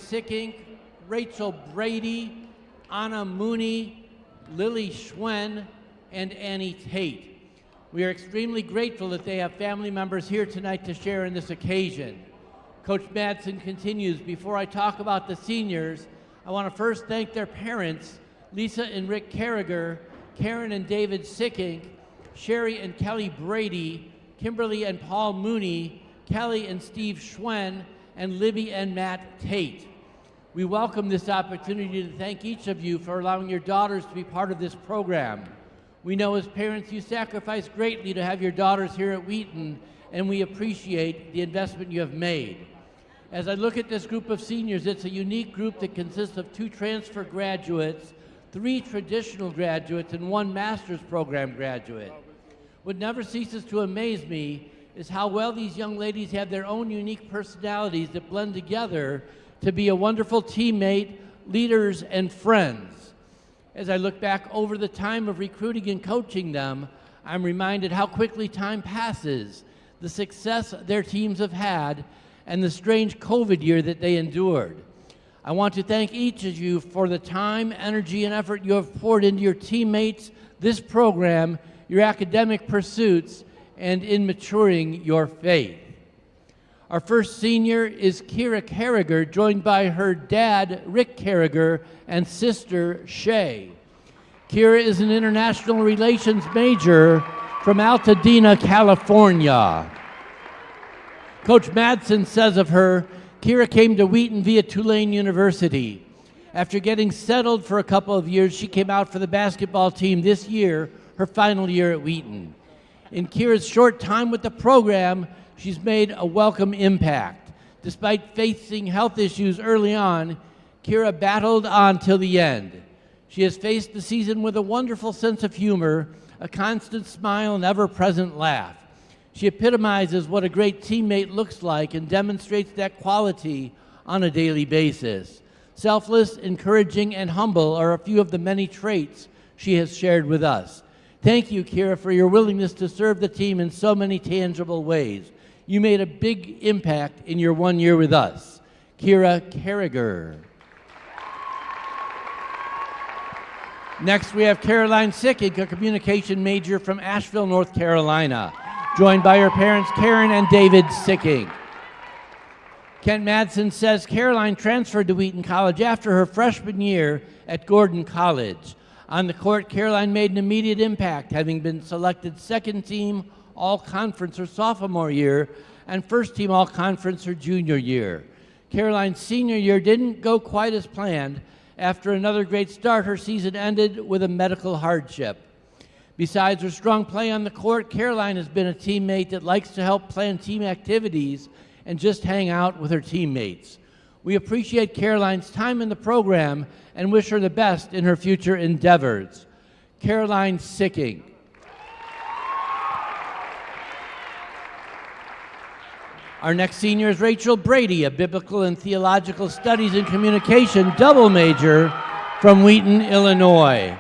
Sickink, Rachel Brady, Anna Mooney, Lily Schwen, and Annie Tate. We are extremely grateful that they have family members here tonight to share in this occasion. Coach Madsen continues, before I talk about the seniors, I want to first thank their parents, Lisa and Rick Carriger, Karen and David Sickink, Sherry and Kelly Brady, Kimberly and Paul Mooney, Kelly and Steve Schwen, and Libby and Matt Tate. We welcome this opportunity to thank each of you for allowing your daughters to be part of this program. We know as parents you sacrifice greatly to have your daughters here at Wheaton, and we appreciate the investment you have made. As I look at this group of seniors, it's a unique group that consists of 2 transfer graduates, 3 traditional graduates, and 1 master's program graduate. What never ceases to amaze me is how well these young ladies have their own unique personalities that blend together to be a wonderful teammate, leaders, and friends. As I look back over the time of recruiting and coaching them, I'm reminded how quickly time passes, the success their teams have had, and the strange COVID year that they endured. I want to thank each of you for the time, energy, and effort you have poured into your teammates, this program, your academic pursuits, and in maturing your faith. Our first senior is Kira Carriger, joined by her dad, Rick Carriger, and sister, Shay. Kira is an international relations major from Altadena, California. Coach Madsen says of her, Kira came to Wheaton via Tulane University. After getting settled for a couple of years, she came out for the basketball team this year, her final year at Wheaton. In Kira's short time with the program, she's made a welcome impact. Despite facing health issues early on, Kira battled on till the end. She has faced the season with a wonderful sense of humor, a constant smile, and ever-present laugh. She epitomizes what a great teammate looks like and demonstrates that quality on a daily basis. Selfless, encouraging, and humble are a few of the many traits she has shared with us. Thank you, Kira, for your willingness to serve the team in so many tangible ways. You made a big impact in your 1 year with us. Kira Carriger. Next, we have Caroline Sickink, a communication major from Asheville, North Carolina, joined by her parents, Karen and David Sickink. Kent Madsen says Caroline transferred to Wheaton College after her freshman year at Gordon College. On the court, Caroline made an immediate impact, having been selected second team all-conference her sophomore year and first team all-conference her junior year. Caroline's senior year didn't go quite as planned. After another great start, her season ended with a medical hardship. Besides her strong play on the court, Caroline has been a teammate that likes to help plan team activities and just hang out with her teammates. We appreciate Caroline's time in the program and wish her the best in her future endeavors. Caroline Sickink. Our next senior is Rachel Brady, a Biblical and Theological Studies and Communication double major from Wheaton, Illinois.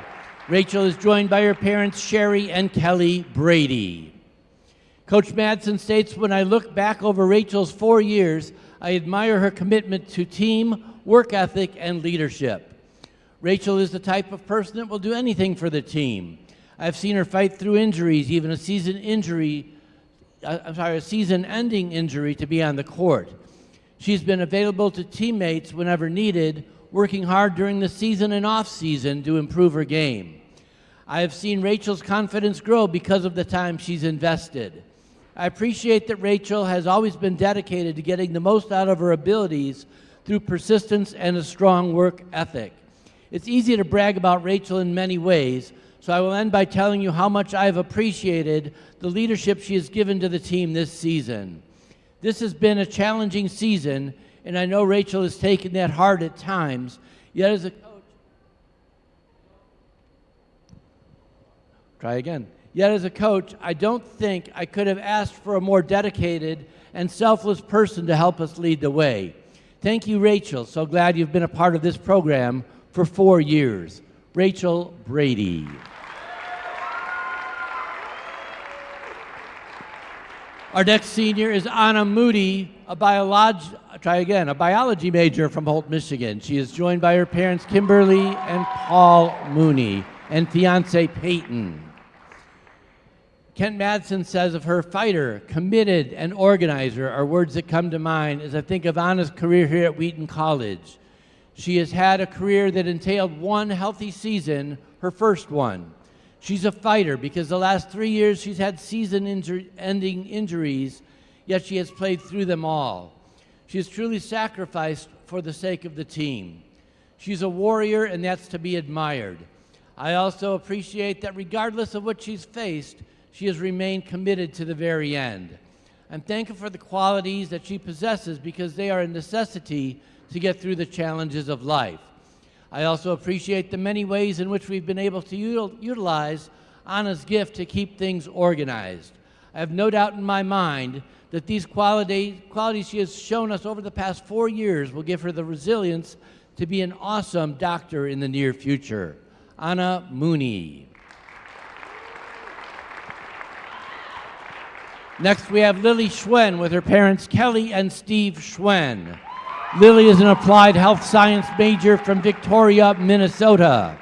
Rachel is joined by her parents, Sherry and Kelly Brady. Coach Madsen states, when I look back over Rachel's 4 years, I admire her commitment to team, work ethic, and leadership. Rachel is the type of person that will do anything for the team. I've seen her fight through injuries, even a season-ending injury to be on the court. She's been available to teammates whenever needed, working hard during the season and off-season to improve her game. I have seen Rachel's confidence grow because of the time she's invested. I appreciate that Rachel has always been dedicated to getting the most out of her abilities through persistence and a strong work ethic. It's easy to brag about Rachel in many ways, so I will end by telling you how much I've appreciated the leadership she has given to the team this season. This has been a challenging season, and I know Rachel has taken that hard at times, yet as a coach, I don't think I could have asked for a more dedicated and selfless person to help us lead the way. Thank you, Rachel. So glad you've been a part of this program for 4 years. Rachel Brady. Our next senior is Anna Moody, a biology major from Holt, Michigan. She is joined by her parents, Kimberly and Paul Mooney, and fiance, Peyton. Kent Madsen says of her, fighter, committed, and organizer are words that come to mind as I think of Anna's career here at Wheaton College. She has had a career that entailed one healthy season, her first one. She's a fighter because the last 3 years she's had season-ending injuries, yet she has played through them all. She has truly sacrificed for the sake of the team. She's a warrior, and that's to be admired. I also appreciate that regardless of what she's faced, she has remained committed to the very end. I'm thankful for the qualities that she possesses because they are a necessity to get through the challenges of life. I also appreciate the many ways in which we've been able to utilize Anna's gift to keep things organized. I have no doubt in my mind that these qualities she has shown us over the past 4 years will give her the resilience to be an awesome doctor in the near future. Anna Mooney. Next, we have Lily Schwen with her parents, Kelly and Steve Schwen. Lily is an applied health science major from Victoria, Minnesota.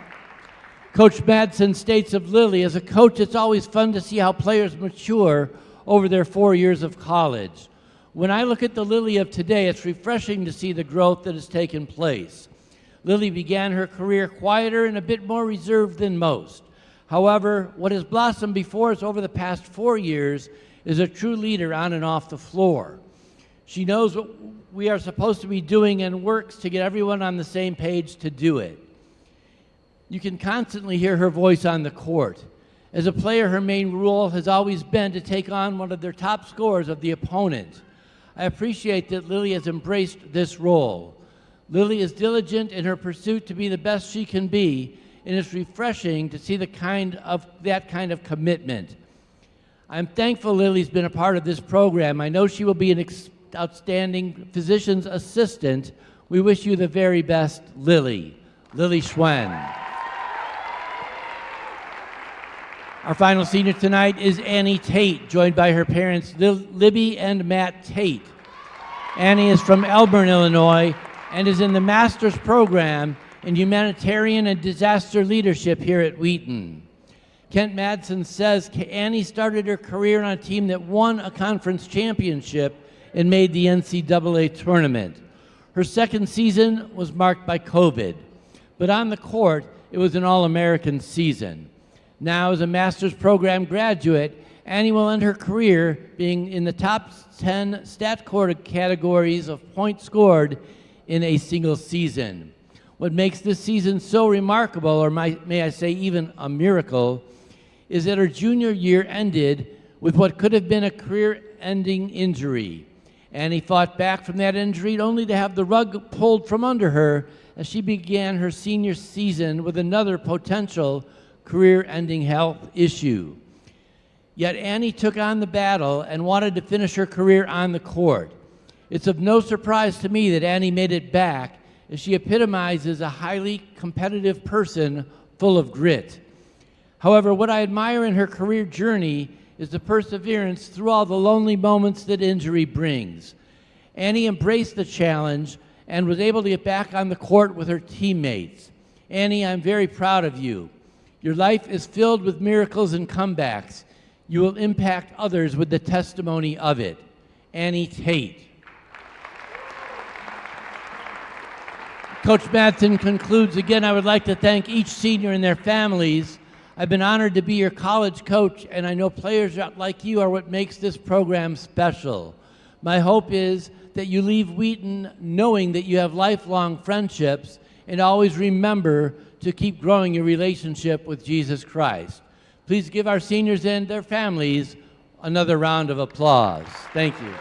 Coach Madsen states of Lily, as a coach, it's always fun to see how players mature over their 4 years of college. When I look at the Lily of today, it's refreshing to see the growth that has taken place. Lily began her career quieter and a bit more reserved than most. However, what has blossomed before us over the past 4 years is a true leader on and off the floor. She knows what we are supposed to be doing and works to get everyone on the same page to do it. You can constantly hear her voice on the court. As a player, her main role has always been to take on one of their top scorers of the opponent. I appreciate that Lily has embraced this role. Lily is diligent in her pursuit to be the best she can be, and it's refreshing to see that kind of commitment. I'm thankful Lily's been a part of this program. I know she will be an outstanding physician's assistant. We wish you the very best, Lily. Lily Schwen. Our final senior tonight is Annie Tate, joined by her parents, Libby and Matt Tate. Annie is from Elburn, Illinois, and is in the master's program in humanitarian and disaster leadership here at Wheaton. Kent Madsen says Annie started her career on a team that won a conference championship and made the NCAA tournament. Her second season was marked by COVID, but on the court, it was an All-American season. Now, as a master's program graduate, Annie will end her career being in the top 10 stat categories of points scored in a single season. What makes this season so remarkable, or may I say even a miracle, is that her junior year ended with what could have been a career-ending injury. Annie fought back from that injury only to have the rug pulled from under her as she began her senior season with another potential career-ending health issue. Yet Annie took on the battle and wanted to finish her career on the court. It's of no surprise to me that Annie made it back, as she epitomizes a highly competitive person full of grit. However, what I admire in her career journey is the perseverance through all the lonely moments that injury brings. Annie embraced the challenge and was able to get back on the court with her teammates. Annie, I'm very proud of you. Your life is filled with miracles and comebacks. You will impact others with the testimony of it. Annie Tate. Coach Madsen concludes, again, I would like to thank each senior and their families. I've been honored to be your college coach, and I know players like you are what makes this program special. My hope is that you leave Wheaton knowing that you have lifelong friendships, and always remember to keep growing your relationship with Jesus Christ. Please give our seniors and their families another round of applause. Thank you.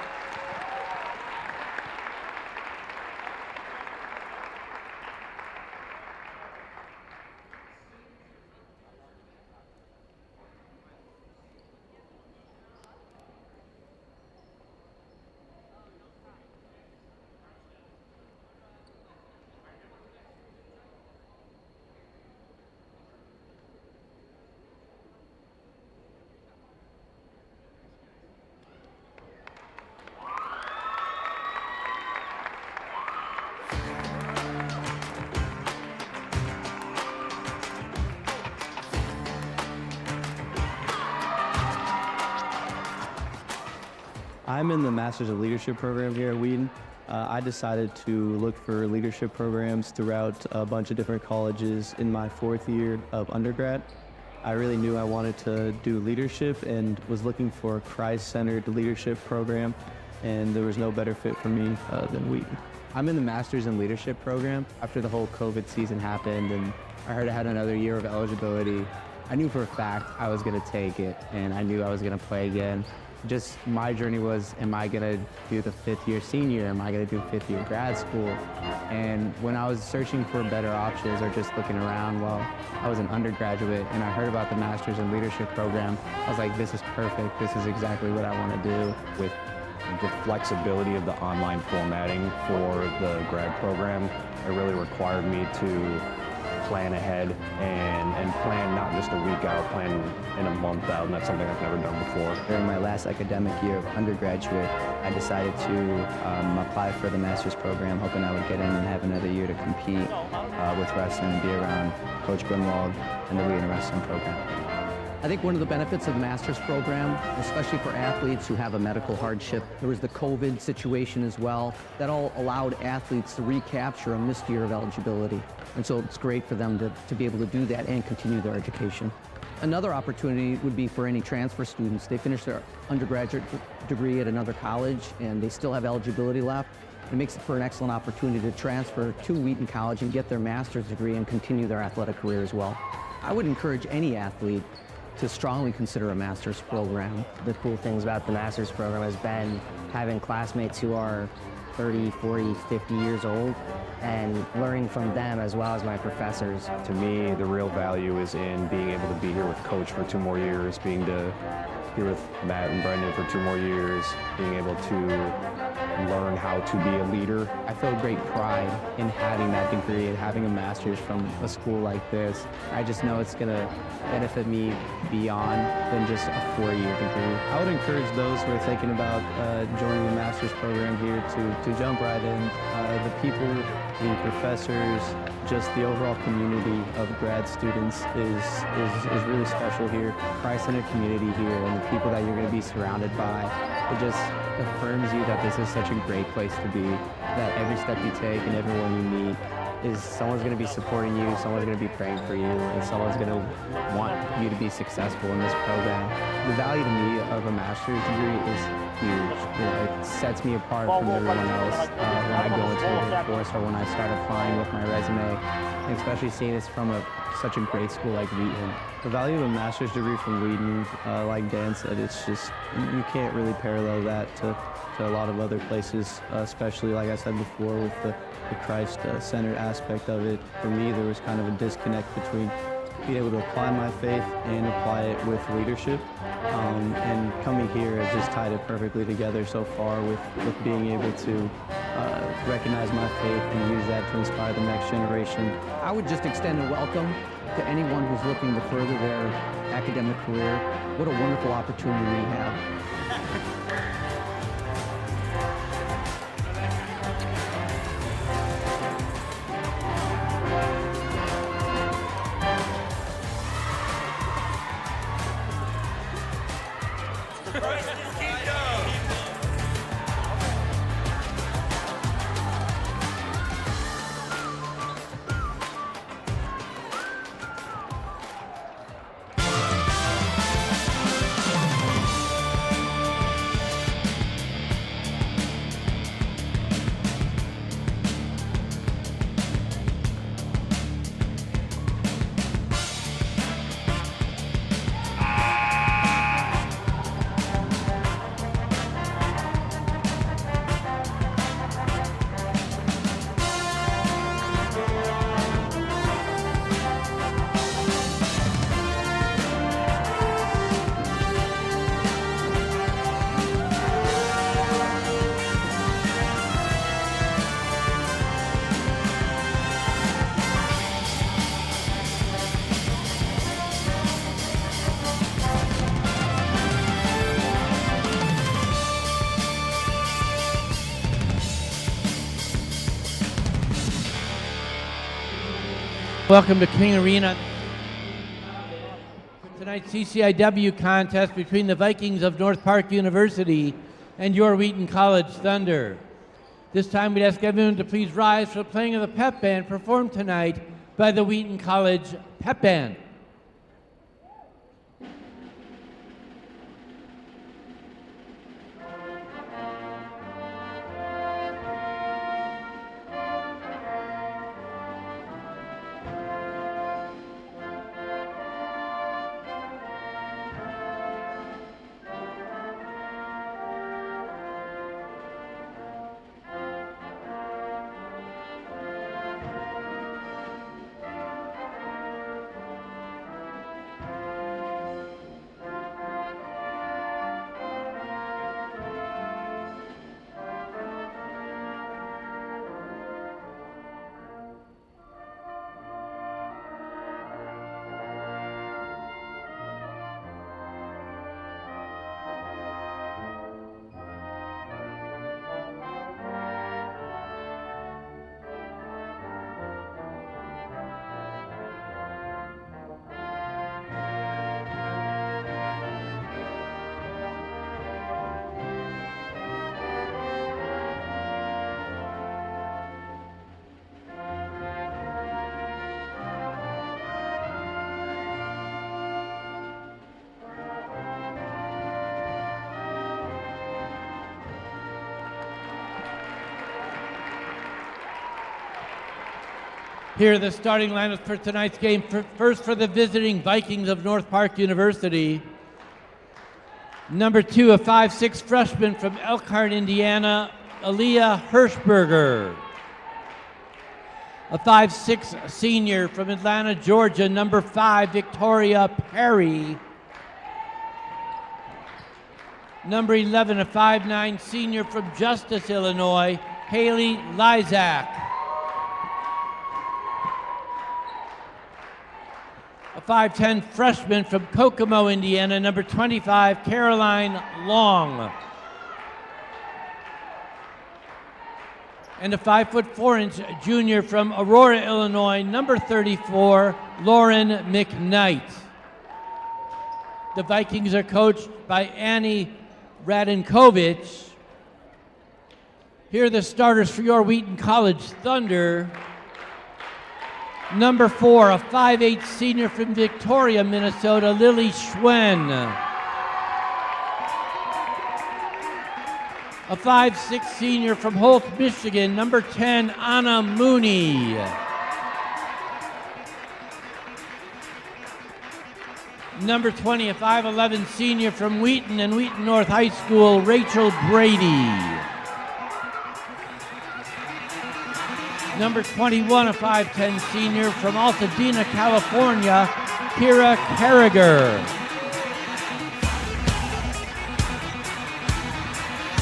I'm in the Masters of Leadership program here at Wheaton. I decided to look for leadership programs throughout a bunch of different colleges in my 4th year of undergrad. I really knew I wanted to do leadership and was looking for a Christ-centered leadership program, and there was no better fit for me than Wheaton. I'm in the Masters in Leadership program. After the whole COVID season happened and I heard I had another year of eligibility, I knew for a fact I was going to take it, and I knew I was going to play again. Just my journey was, am I going to do the 5th year senior? Am I going to do 5th year grad school? And when I was searching for better options or just looking around, well, I was an undergraduate and I heard about the Masters in Leadership program. I was like, this is perfect. This is exactly what I want to do. With the flexibility of the online formatting for the grad program, it really required me to plan ahead and plan not just a week out, plan in a month out, and that's something I've never done before. During my last academic year of undergraduate, I decided to apply for the master's program, hoping I would get in and have another year to compete with wrestling and be around Coach Grimwald and the Wheaton Wrestling program. I think one of the benefits of the master's program, especially for athletes who have a medical hardship, there was the COVID situation as well, that all allowed athletes to recapture a missed year of eligibility. And so it's great for them to be able to do that and continue their education. Another opportunity would be for any transfer students. They finish their undergraduate degree at another college and they still have eligibility left. It makes it for an excellent opportunity to transfer to Wheaton College and get their master's degree and continue their athletic career as well. I would encourage any athlete to strongly consider a master's program. The cool things about the master's program has been having classmates who are 30, 40, 50 years old and learning from them as well as my professors. To me, the real value is in being able to be here with Coach for 2 more years, being here with Matt and Brendan for 2 more years, being able to learn how to be a leader. I feel great pride in having that degree and having a master's from a school like this. I just know it's going to benefit me beyond than just a 4-year degree. I would encourage those who are thinking about joining the master's program here to jump right in. The people, the professors, just the overall community of grad students is really special here. Christ-centered community here and the people that you're going to be surrounded by, it just affirms you that this is such a great place to be, that every step you take and everyone you meet is someone's going to be supporting you, someone's going to be praying for you, and someone's going to want you to be successful in this program. The value to me of a master's degree is huge. You know, it sets me apart from everyone else when I go into the workforce or when I start applying with my resume, and especially seeing this from such a great school like Wheaton. The value of a master's degree from Wheaton, like Dan said, it's just, you can't really parallel that to a lot of other places, especially like I said before with the Christ-centered aspect of it. For me, there was kind of a disconnect between being able to apply my faith and apply it with leadership. And coming here has just tied it perfectly together so far with being able to recognize my faith and use that to inspire the next generation. I would just extend a welcome to anyone who's looking to further their academic career. What a wonderful opportunity we have. Welcome to King Arena. Tonight's CCIW contest between the Vikings of North Park University and your Wheaton College Thunder. This time we'd ask everyone to please rise for the playing of the pep band performed tonight by the Wheaton College Pep Band. Here are the starting lineups for tonight's game. First for the visiting Vikings of North Park University. Number 2, a 5'6" freshman from Elkhart, Indiana, Aaliyah Hirschberger. A 5'6" senior from Atlanta, Georgia, number 5, Victoria Perry. Number 11, a 5'9" senior from Justice, Illinois, Haley Lyzak. A 5'10" freshman from Kokomo, Indiana, number 25, Caroline Long. And a 5'4" junior from Aurora, Illinois, number 34, Lauren McKnight. The Vikings are coached by Annie Radenkovich. Here are the starters for your Wheaton College Thunder. Number 4, a 5'8" senior from Victoria, Minnesota, Lily Schwen. A 5'6" senior from Holt, Michigan, number 10, Anna Mooney. Number 20, a 5'11" senior from Wheaton and Wheaton North High School, Rachel Brady. Number 21, a 5'10" senior from Altadena, California, Kira Carragher.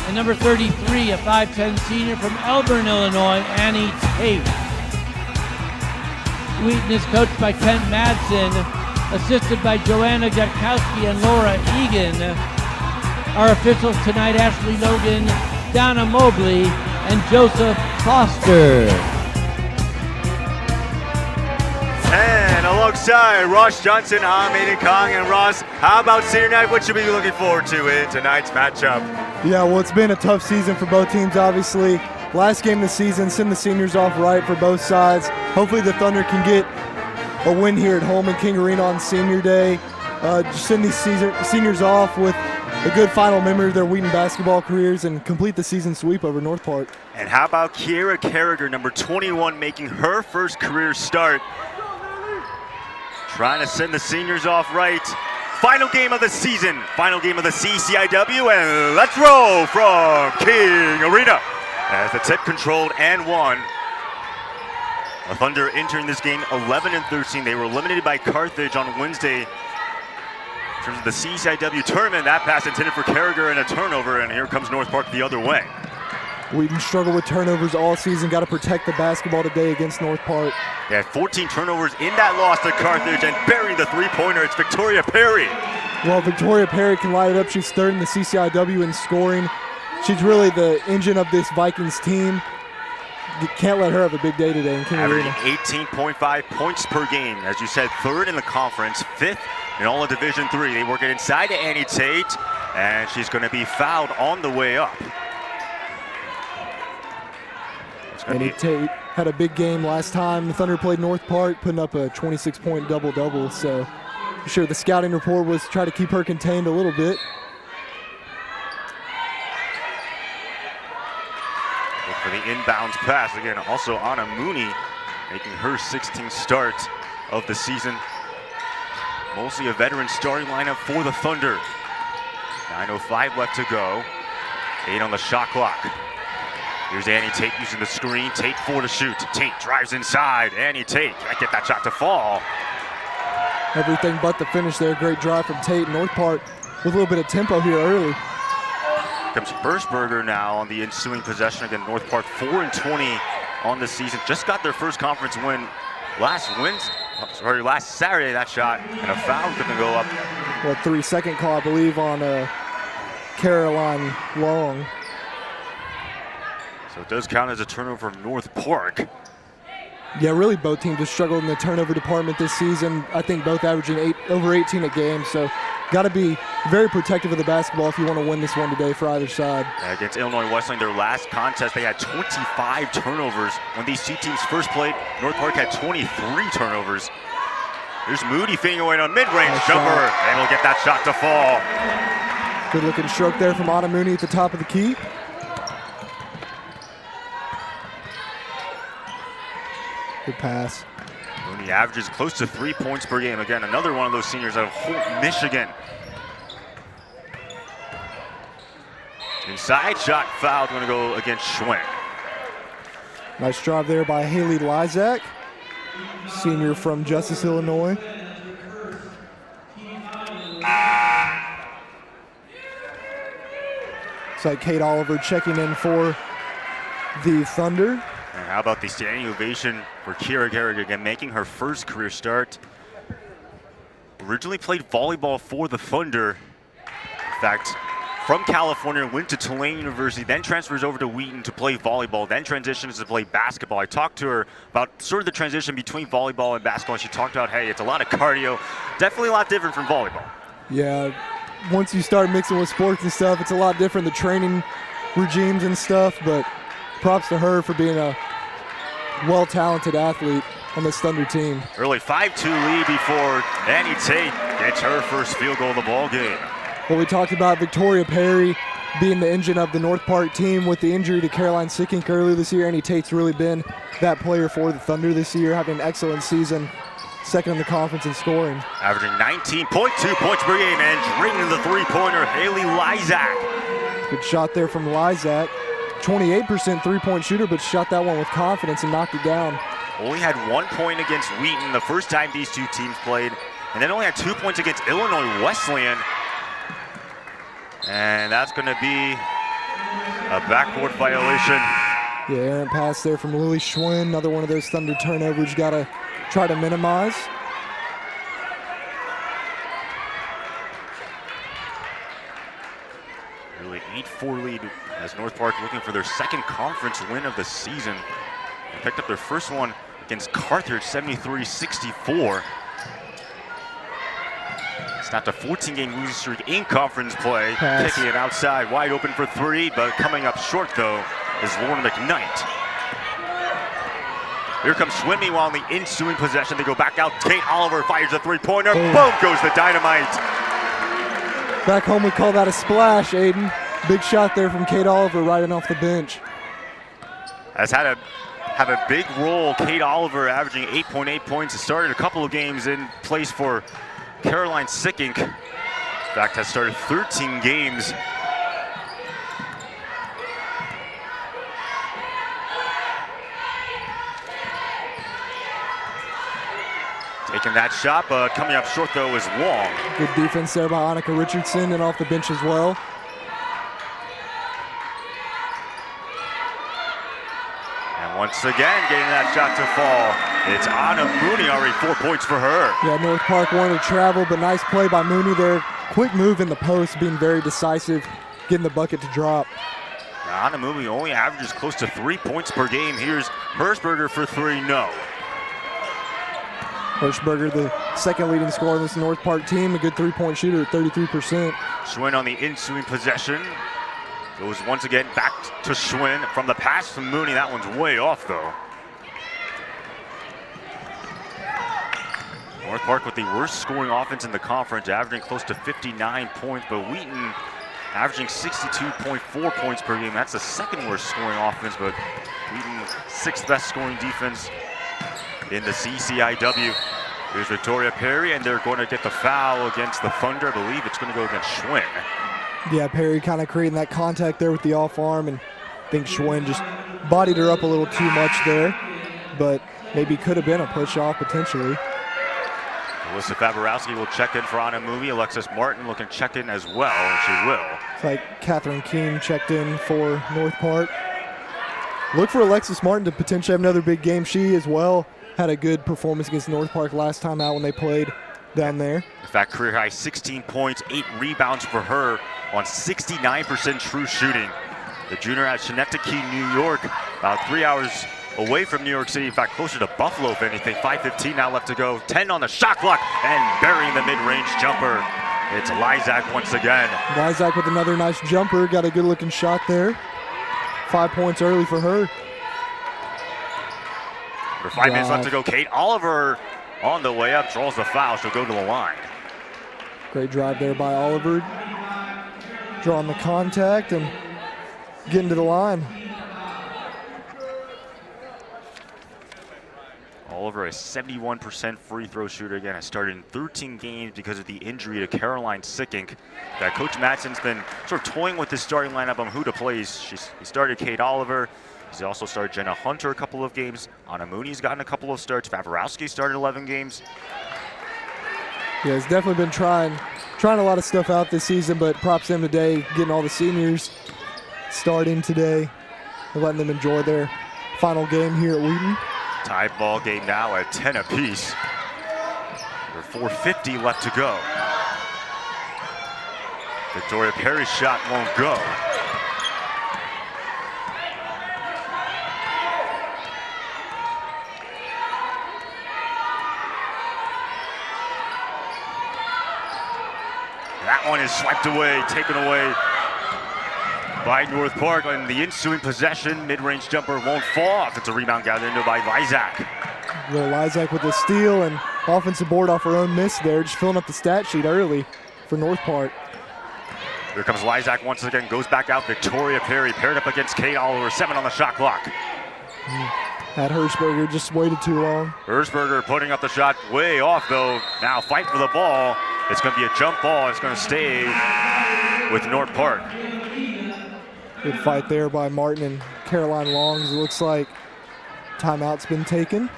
And number 33, a 5'10" senior from Elburn, Illinois, Annie Tate. Wheaton is coached by Kent Madsen, assisted by Joanna Gatkowski and Laura Egan. Our officials tonight, Ashley Logan, Donna Mobley, and Joseph Foster. And alongside Ross Johnson, I'm Aiden Kong. And Ross, how about senior night? What should we be looking forward to in tonight's matchup? Yeah, well, it's been a tough season for both teams, obviously. Last game of the season, send the seniors off right for both sides. Hopefully the Thunder can get a win here at home in King Arena on senior day. Just send these seniors off with a good final memory of their Wheaton basketball careers and complete the season sweep over North Park. And how about Kira Carragher, number 21, making her first career start. Trying to send the seniors off right. Final game of the season, final game of the CCIW, and let's roll from King Arena. As the tip controlled and won. The Thunder entering this game 11-13. They were eliminated by Carthage on Wednesday. In terms of the CCIW tournament, that pass intended for Carragher and a turnover, and here comes North Park the other way. Wheaton struggled with turnovers all season. Got to protect the basketball today against North Park. They had 14 turnovers in that loss to Carthage, and burying the three-pointer, it's Victoria Perry. Well, Victoria Perry can light it up. She's third in the CCIW in scoring. She's really the engine of this Vikings team. You can't let her have a big day today in King Arena. Averaging 18.5 points per game. As you said, third in the conference, fifth in all of Division III. They work it inside to Annie Tate. And she's going to be fouled on the way up. Annie Tate had a big game last time the Thunder played North Park, putting up a 26-point double-double. So I'm sure the scouting report was try to keep her contained a little bit. Look for the inbounds pass. Again, also Anna Mooney making her 16th start of the season. Mostly a veteran starting lineup for the Thunder. 9:05 left to go. 8 on the shot clock. Here's Annie Tate using the screen. Tate for the shoot. Tate drives inside. Annie Tate can't get that shot to fall. Everything but the finish there. Great drive from Tate. North Park with a little bit of tempo here early. Comes Hirschberger now on the ensuing possession. Again, North Park 4-20 on the season. Just got their first conference win last Saturday. That shot and a foul couldn't go up. Well, 3-second call, I believe, on Caroline Long. So it does count as a turnover from North Park. Yeah, really both teams have struggled in the turnover department this season. I think both averaging over 18 a game. So got to be very protective of the basketball if you want to win this one today for either side. Against Illinois Wesleyan, their last contest, they had 25 turnovers. When these two teams first played, North Park had 23 turnovers. Here's Moody fading away on a mid-range jumper. Able to get that shot to fall. Good looking stroke there from Anna Mooney at the top of the key. Good pass. Mooney averages close to 3 points per game. Again, another one of those seniors out of Holt, Michigan. Inside shot foul going to go against Schwen. Nice drive there by Haley Lizak, senior from Justice, Illinois. It's like Kate Oliver checking in for the Thunder. And how about the standing ovation for Kira Garrick, again, making her first career start. Originally played volleyball for the Thunder. In fact, from California, went to Tulane University, then transfers over to Wheaton to play volleyball, then transitions to play basketball. I talked to her about sort of the transition between volleyball and basketball, and she talked about, hey, it's a lot of cardio, definitely a lot different from volleyball. Yeah, once you start mixing with sports and stuff, it's a lot different, the training regimes and stuff, but props to her for being a well-talented athlete on this Thunder team. Early 5-2 lead before Annie Tate gets her first field goal of the ball game. Well, we talked about Victoria Perry being the engine of the North Park team with the injury to Caroline Sickink earlier this year. Annie Tate's really been that player for the Thunder this year, having an excellent season, second in the conference in scoring. Averaging 19.2 points per game and draining the three-pointer, Haley Lizak. Good shot there from Lizak. 28% three-point shooter, but shot that one with confidence and knocked it down. Only had 1 point against Wheaton the first time these two teams played, and then only had 2 points against Illinois Wesleyan. And that's going to be a backcourt violation. Yeah, errant pass there from Lily Schwinn. Another one of those Thunder turnovers you got to try to minimize. Really 8-4 lead as North Park looking for their second conference win of the season. They picked up their first one against Carthage, 73-64. Snapped a 14-game losing streak in conference play. Pass. Kicking it outside, wide open for three, but coming up short, though, is Lauren McKnight. Here comes Schwinn, meanwhile, in the ensuing possession. They go back out. Kate Oliver fires a three-pointer. Boom goes the dynamite. Back home, we call that a splash, Aiden. Big shot there from Kate Oliver riding off the bench. Has had a big role. Kate Oliver averaging 8.8 points. Started a couple of games in place for Caroline Sickink. In fact, has started 13 games. Taking that shot, but coming up short, though, is Long. Good defense there by Annika Richardson and off the bench as well. And once again, getting that shot to fall. It's Anna Mooney, already 4 points for her. Yeah, North Park wanted to travel, but nice play by Mooney there. Quick move in the post, being very decisive, getting the bucket to drop. Now, Anna Mooney only averages close to 3 points per game. Here's Hirschberger for three, no. Hirschberger, the second leading scorer on this North Park team, a good three-point shooter at 33%. Schwinn on the ensuing possession. Goes once again back to Schwinn from the pass from Mooney. That one's way off though. North Park with the worst scoring offense in the conference, averaging close to 59 points, but Wheaton averaging 62.4 points per game. That's the second worst scoring offense, but Wheaton sixth best scoring defense in the CCIW. Here's Victoria Perry, and they're going to get the foul against the Thunder. I believe it's going to go against Schwinn. Yeah, Perry kind of creating that contact there with the off arm, and I think Schwinn just bodied her up a little too much there, but maybe could have been a push off potentially. Alyssa Faborowski will check in for Anna Movie. Alexis Martin looking to check in as well, and she will. It's like Catherine Keene checked in for North Park. Look for Alexis Martin to potentially have another big game. She as well had a good performance against North Park last time out when they played down there. In fact, career high 16 points, 8 rebounds for her on 69% true shooting. The junior at Schenectady, New York, about 3 hours away from New York City. In fact, closer to Buffalo, if anything. 5:15 now left to go. 10 on the shot clock and burying the mid-range jumper. It's Lysak once again. Lysak with another nice jumper. Got a good-looking shot there. 5 points early for her. For 5 minutes left to go, Kate Oliver on the way up, draws the foul. She'll go to the line. Great drive there by Oliver. Drawing the contact and getting to the line. Oliver, a 71% free throw shooter. Again, has started in 13 games because of the injury to Caroline Sickink. That Coach Madsen's been sort of toying with his starting lineup on who to play. He started Kate Oliver. He's also started Jenna Hunter a couple of games. Anna Mooney's gotten a couple of starts. Favorowski started 11 games. Yeah, he's definitely been trying a lot of stuff out this season, but props to him today, getting all the seniors starting today and letting them enjoy their final game here at Wheaton. Tie ball game now at 10 apiece. There's 4:50 left to go. Victoria Perry's shot won't go. That one is swiped away, taken away by North Park. On the ensuing possession, mid-range jumper won't fall off. It's a rebound gathered into by Lysak. Little Lysak with a steal and offensive board off her own miss there, just filling up the stat sheet early for North Park. Here comes Lysak once again, goes back out. Victoria Perry paired up against Kate Oliver, 7 on the shot clock. Had Hirschberger just waited too long. Hirschberger putting up the shot way off though. Now fight for the ball. It's going to be a jump ball. It's going to stay with North Park. Good fight there by Martin and Caroline Longs. It looks like timeout's been taken.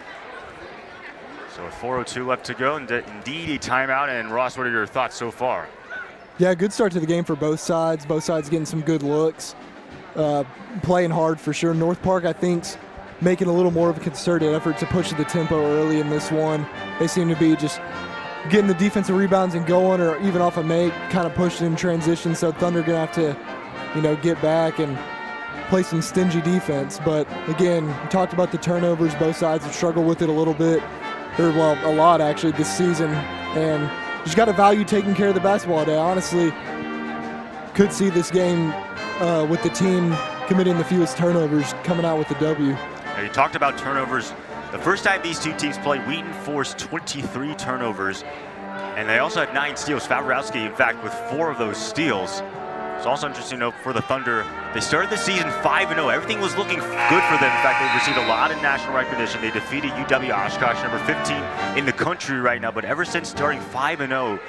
So 4:02 left to go. Indeed a timeout. And Ross, what are your thoughts so far? Yeah, good start to the game for both sides. Both sides getting some good looks. Playing hard for sure. North Park, I think, making a little more of a concerted effort to push the tempo early in this one. They seem to be just getting the defensive rebounds and going, or even off a make, kind of pushing in transition. So Thunder gonna have to, get back and play some stingy defense. But again, we talked about the turnovers. Both sides have struggled with it a little bit, or well, a lot actually this season. And just got to value taking care of the basketball today. Honestly, could see this game with the team committing the fewest turnovers coming out with the W. Now, you talked about turnovers. The first time these two teams played, Wheaton forced 23 turnovers, and they also had 9 steals. Favorowski, in fact, with 4 of those steals. It's also interesting to note for the Thunder, they started the season 5-0. Everything was looking good for them. In fact, they received a lot of national recognition. They defeated UW Oshkosh, number 15 in the country right now. But ever since starting 5-0,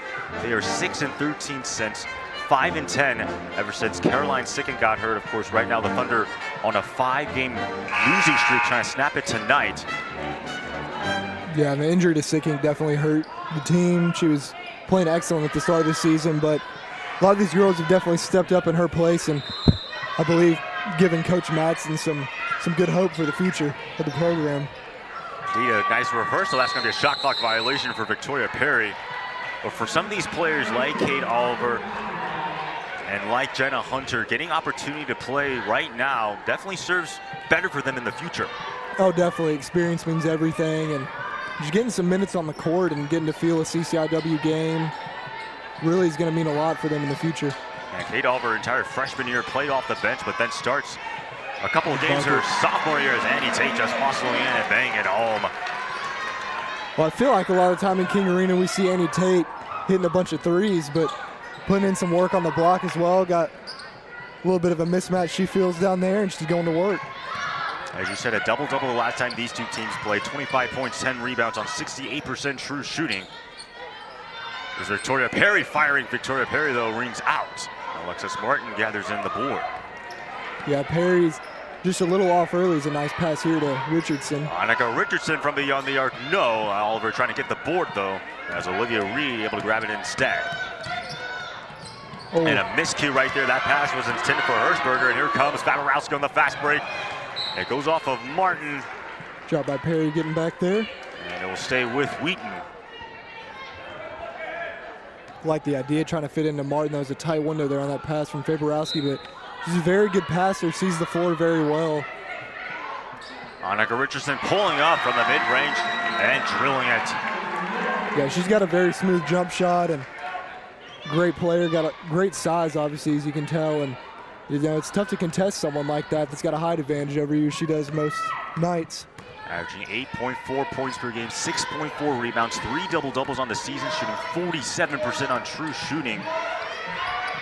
they are 6-13 since 5-10 ever since Caroline Sickink got hurt. Of course, right now the Thunder on a 5-game losing streak, trying to snap it tonight. Yeah, the injury to Sickink definitely hurt the team. She was playing excellent at the start of the season, but a lot of these girls have definitely stepped up in her place, and I believe giving Coach Madsen some good hope for the future of the program. Indeed, a nice rehearsal. That's going to be a shot clock violation for Victoria Perry. But for some of these players like Kate Oliver and like Jenna Hunter, getting opportunity to play right now definitely serves better for them in the future. Oh, definitely. Experience means everything, and just getting some minutes on the court and getting to feel a CCIW game really is going to mean a lot for them in the future. And Kate Oliver, entire freshman year, played off the bench, but then starts a couple of games her sophomore year as Annie Tate just hustling in and banging it home. Well, I feel like a lot of time in King Arena we see Annie Tate hitting a bunch of threes, but putting in some work on the block as well. Got a little bit of a mismatch she feels down there, and she's going to work. As you said, a double-double the last time these two teams played. 25 points, 10 rebounds on 68% true shooting. There's Victoria Perry firing. Victoria Perry, though, rings out. Alexis Martin gathers in the board. Yeah, Perry's just a little off early. It's a nice pass here to Richardson. Annika Richardson from beyond the arc. No, Oliver trying to get the board, though, as Olivia Reed able to grab it instead. Oh. And a miscue right there. That pass was intended for Hershberger, and here comes Favorowski on the fast break. It goes off of Martin. Job by Perry getting back there. And it will stay with Wheaton. Like the idea, trying to fit into Martin. That was a tight window there on that pass from Favorowski, but she's a very good passer, sees the floor very well. Annika Richardson pulling up from the mid-range and drilling it. Yeah, she's got a very smooth jump shot and great player, got a great size, obviously, as you can tell. And you know, it's tough to contest someone like that that's got a height advantage over you. She does most nights. Averaging 8.4 points per game, 6.4 rebounds, 3 double-doubles on the season, shooting 47% on true shooting.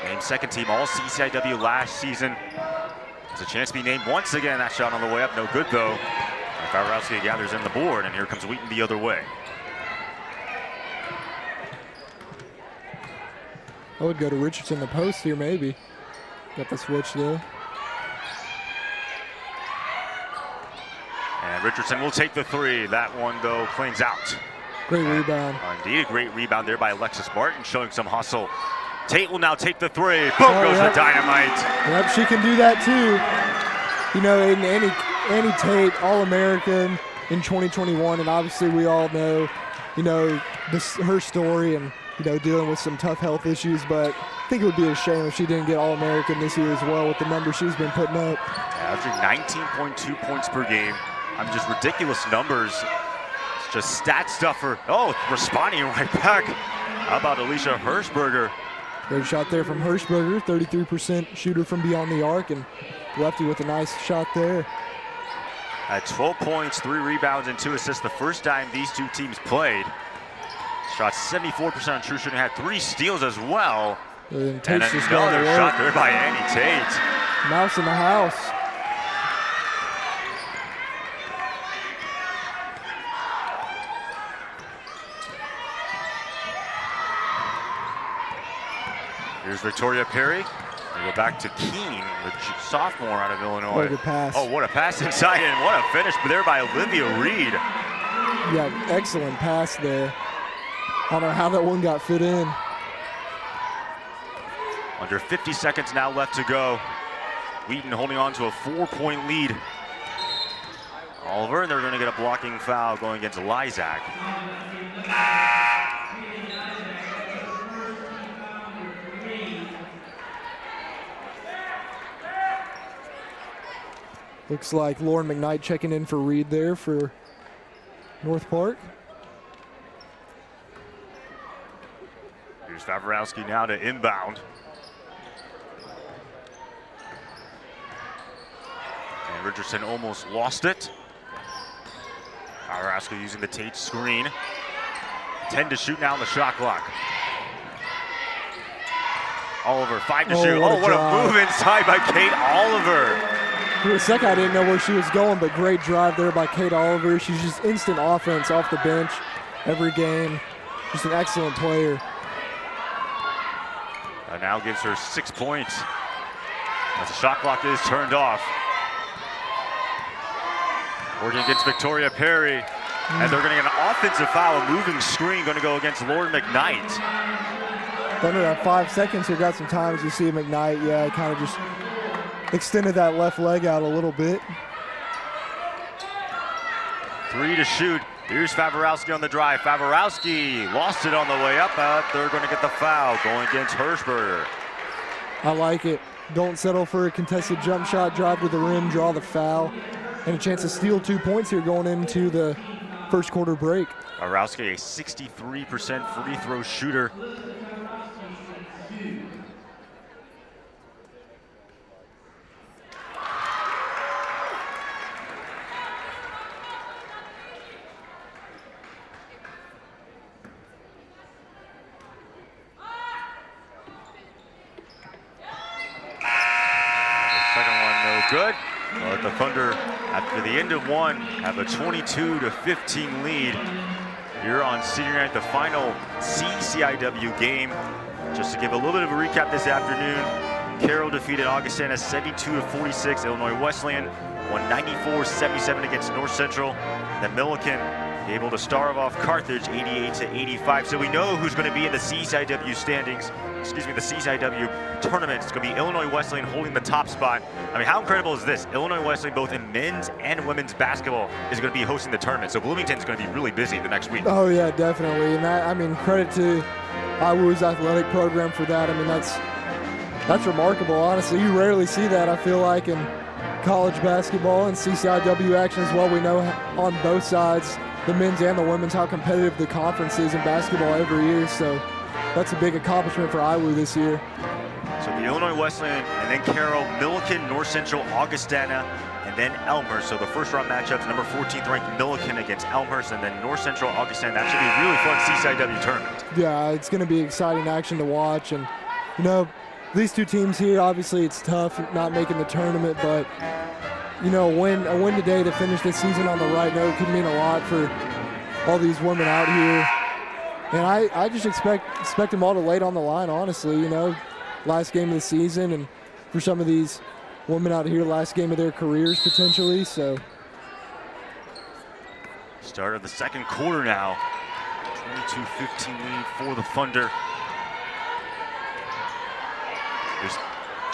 Named second team all CCIW last season. Has a chance to be named once again. That shot on the way up, no good though. And Favorowski gathers in the board, and here comes Wheaton the other way. I would go to Richardson in the post here, maybe. Got the switch there. And Richardson will take the three. That one, though, cleans out. Great rebound. Indeed, a great rebound there by Alexis Martin, showing some hustle. Tate will now take the three. Boom goes the dynamite. Yep, she can do that too. You know, Annie Tate, All-American in 2021, and obviously we all know, you know, her story and, you know, dealing with some tough health issues, but I think it would be a shame if she didn't get All-American this year as well with the numbers she's been putting up. Averaging 19.2 points per game. Just ridiculous numbers. It's just stat stuffer. Oh, responding right back. How about Alicia Hershberger? Great shot there from Hershberger, 33% shooter from beyond the arc, and lefty with a nice shot there. At 12 points, 3 rebounds, and 2 assists the first time these two teams played. Shot 74% on true shooting, had 3 steals as well. And another shot there by Annie Tate. Mouse in the house. Here's Victoria Perry. We go back to Keene, the sophomore out of Illinois. What a pass. Oh, what a pass inside, and what a finish there by Olivia Reed. Yeah, excellent pass there. I don't know how that one got fit in. Under 50 seconds now left to go. Wheaton holding on to a 4-point lead. Oliver, and they're going to get a blocking foul going against Lysak. Looks like Lauren McKnight checking in for Reed there for North Park. Here's Favorowski now to inbound. And Richardson almost lost it. Favorowski using the Tate screen. 10 to shoot now on the shot clock. Oliver, 5 to shoot. What a move inside by Kate Oliver. For a second, I didn't know where she was going, but great drive there by Kate Oliver. She's just instant offense off the bench every game. Just an excellent player. And now gives her 6 points as the shot clock is turned off. Working against Victoria Perry. And they're going to get an offensive foul, a moving screen going to go against Lauren McKnight. Thunder at 5 seconds here, got some time as you see McKnight. Yeah, kind of just extended that left leg out a little bit. 3 to shoot. Here's Favorowski on the drive. Favorowski lost it on the way up, but they're going to get the foul going against Hershberger. I like it. Don't settle for a contested jump shot, drive to the rim, draw the foul, and a chance to steal 2 points here going into the first quarter break. Arowski, a 63% free throw shooter. Good. But the Thunder, after the end of one, have a 22-15 lead here on senior night, the final CCIW game. Just to give a little bit of a recap this afternoon, Carroll defeated Augustana 72-46. Illinois Wesleyan won 94-77 against North Central. Then Millikan able to starve off Carthage 88-85. So we know who's going to be in the CCIW standings. Excuse me, the CCIW tournament. It's going to be Illinois Wesleyan holding the top spot. I mean, how incredible is this? Illinois Wesleyan, both in men's and women's basketball, is going to be hosting the tournament. So Bloomington's going to be really busy the next week. Oh yeah, definitely. And that, I mean, credit to Wheaton's athletic program for that. I mean, that's remarkable. Honestly, you rarely see that. I feel like in college basketball and CCIW action as well. We know on both sides, the men's and the women's, how competitive the conference is in basketball every year. So that's a big accomplishment for IWU this year. So the Illinois Wesleyan, and then Carroll, Millikan, North Central, Augustana, and then Elmhurst. So the first round matchups, number 14th ranked Millikan against Elmhurst, and then North Central, Augustana. That should be a really fun CCIW tournament. Yeah, it's going to be exciting action to watch. And, you know, these two teams here, obviously it's tough not making the tournament, but, you know, a win today to finish this season on the right note could mean a lot for all these women out here. And I just expect them all to lay it on the line, honestly, you know, last game of the season, and for some of these women out here, last game of their careers potentially. So start of the second quarter now. 22-15 lead for the Thunder. There's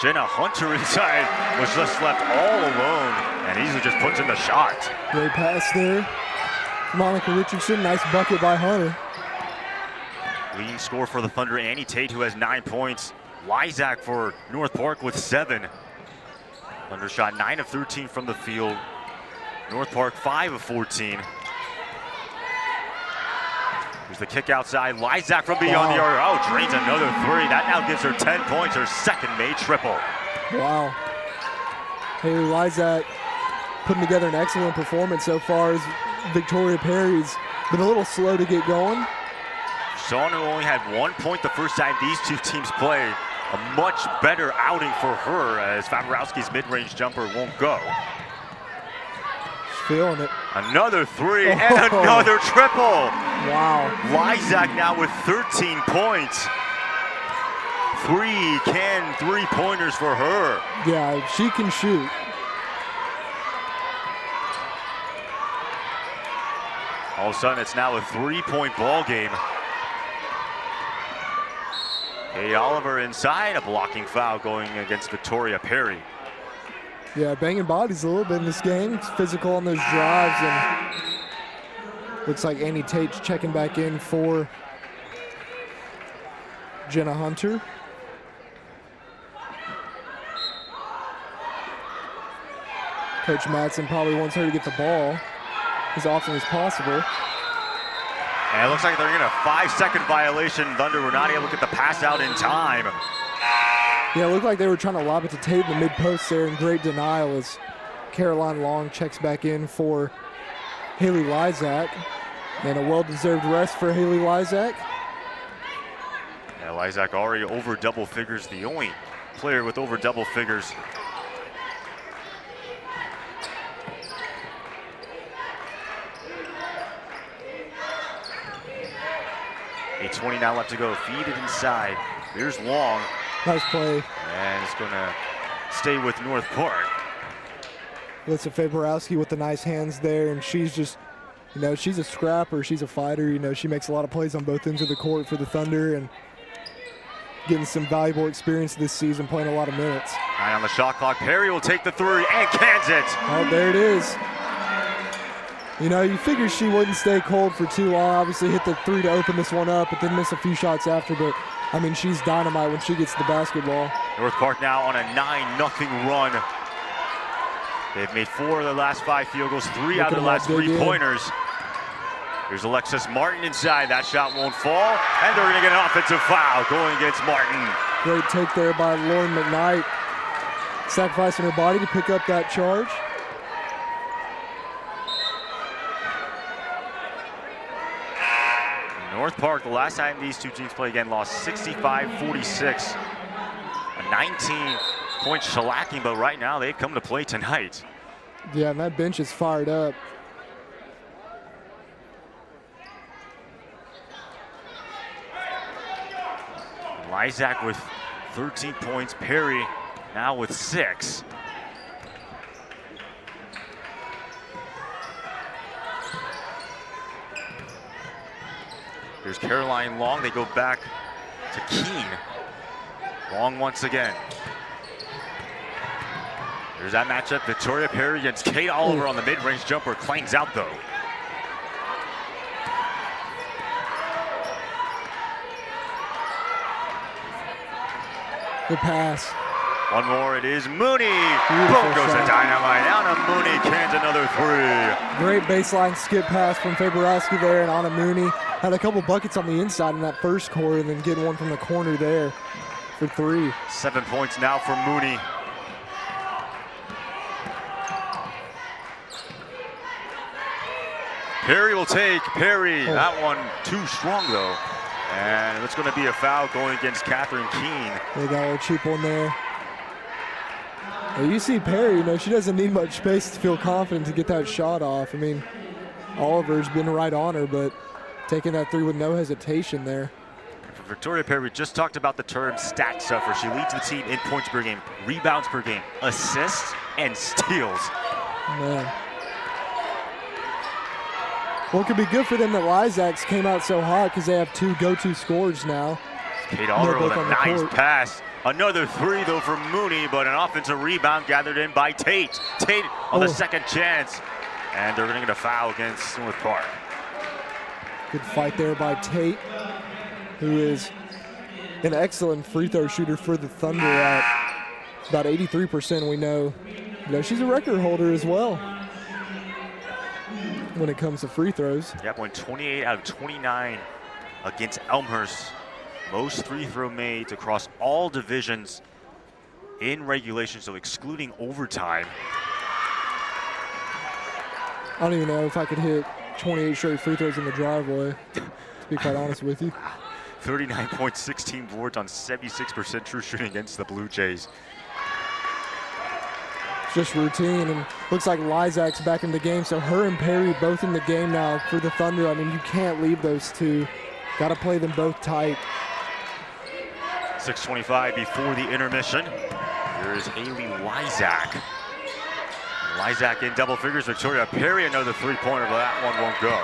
Jenna Hunter inside, was just left all alone, and easily just puts in the shot. Great pass there. Monica Richardson, nice bucket by Hunter. Leading scorer for the Thunder, Annie Tate, who has 9 points. Lysak for North Park with 7. Thunder shot 9 of 13 from the field. North Park 5 of 14. Here's the kick outside. Lysak from beyond the arc. Oh, drains another 3. That now gives her 10 points, her second May triple. Wow. Haley Lysak putting together an excellent performance so far, as Victoria Perry's been a little slow to get going. Shawn, who only had 1 point the first time these two teams played, a much better outing for her, as Favorowski's mid-range jumper won't go. She's feeling it. Another 3 and another triple. Wow. Lysak now with 13 points. 3 three-pointers for her. Yeah, she can shoot. All of a sudden, it's now a 3-point ball game. Kate Oliver inside, a blocking foul going against Victoria Perry. Yeah, banging bodies a little bit in this game. It's physical on those drives, and looks like Annie Tate's checking back in for Jenna Hunter. Coach Madsen probably wants her to get the ball as often as possible. And it looks like they're getting a 5-second violation. Thunder were not able to get the pass out in time. Yeah, it looked like they were trying to lob it to Tate in the mid-post there in great denial, as Caroline Long checks back in for Haley Lysak. And a well-deserved rest for Haley Lysak. Yeah, Lysak already over double figures, the only player with over double figures. .20 now left to go. Feed it inside. Here's Long. Nice play. And it's going to stay with North Park. Alyssa Faborowski with the nice hands there, and she's just, you know, she's a scrapper. She's a fighter. You know, she makes a lot of plays on both ends of the court for the Thunder, and getting some valuable experience this season, playing a lot of minutes. 9 on the shot clock. Perry will take the 3 and cans it. Oh, there it is. You know, you figure she wouldn't stay cold for too long. Obviously hit the 3 to open this one up, but then miss a few shots after. But, I mean, she's dynamite when she gets the basketball. North Park now on a 9-0 run. They've made 4 of their last 5 field goals, 3 out of the last 3 pointers. Here's Alexis Martin inside. That shot won't fall. And they're going to get an offensive foul going against Martin. Great take there by Lauren McKnight, sacrificing her body to pick up that charge. North Park, the last time these two teams played again, lost 65-46. A 19-point shellacking, but right now they've come to play tonight. Yeah, and that bench is fired up. Lysak with 13 points, Perry now with 6. Here's Caroline Long. They go back to Keene. Long once again. There's that matchup. Victoria Perry against Kate Oliver on the mid-range jumper. Clangs out though. Good pass. One more, it is Mooney. Beautiful Boom goes shot. the dynamite. Anna Mooney cans another 3. Great baseline skip pass from Faberowski there, and Anna Mooney had a couple buckets on the inside in that first quarter, and then getting one from the corner there for 3. 7 points now for Mooney. Perry will take. Perry, that one too strong though. And it's going to be a foul going against Catherine Keene. They got a little cheap one there. Well, you see Perry, you know, she doesn't need much space to feel confident to get that shot off. I mean, Oliver's been right on her, but taking that 3 with no hesitation there. For Victoria Perry, we just talked about the term stat stuffer. She leads the team in points per game, rebounds per game, assists, and steals. Man. Well, it could be good for them that Lysax came out so hot because they have 2 go-to scorers now. Kate Oliver with both a on the nice court. pass. Another 3 though for Mooney, but an offensive rebound gathered in by Tate. Tate on the second chance, and they're going to get a foul against North Park. Good fight there by Tate, who is an excellent free throw shooter for the Thunder at about 83%. We know, you know, she's a record holder as well when it comes to free throws. Yep, went 28 out of 29 against Elmhurst. Most free throw made across all divisions in regulation, so excluding overtime. I don't even know if I could hit 28 straight free throws in the driveway, to be quite honest with you. 39 points, 16 boards on 76% true shooting against the Blue Jays. It's just routine, and looks like Lysack's back in the game, so her and Perry both in the game now for the Thunder. I mean, you can't leave those two. Got to play them both tight. 6:25 before the intermission. Here's Ailey Lysak. Lysak in double figures. Victoria Perry, another 3-pointer, but that one won't go.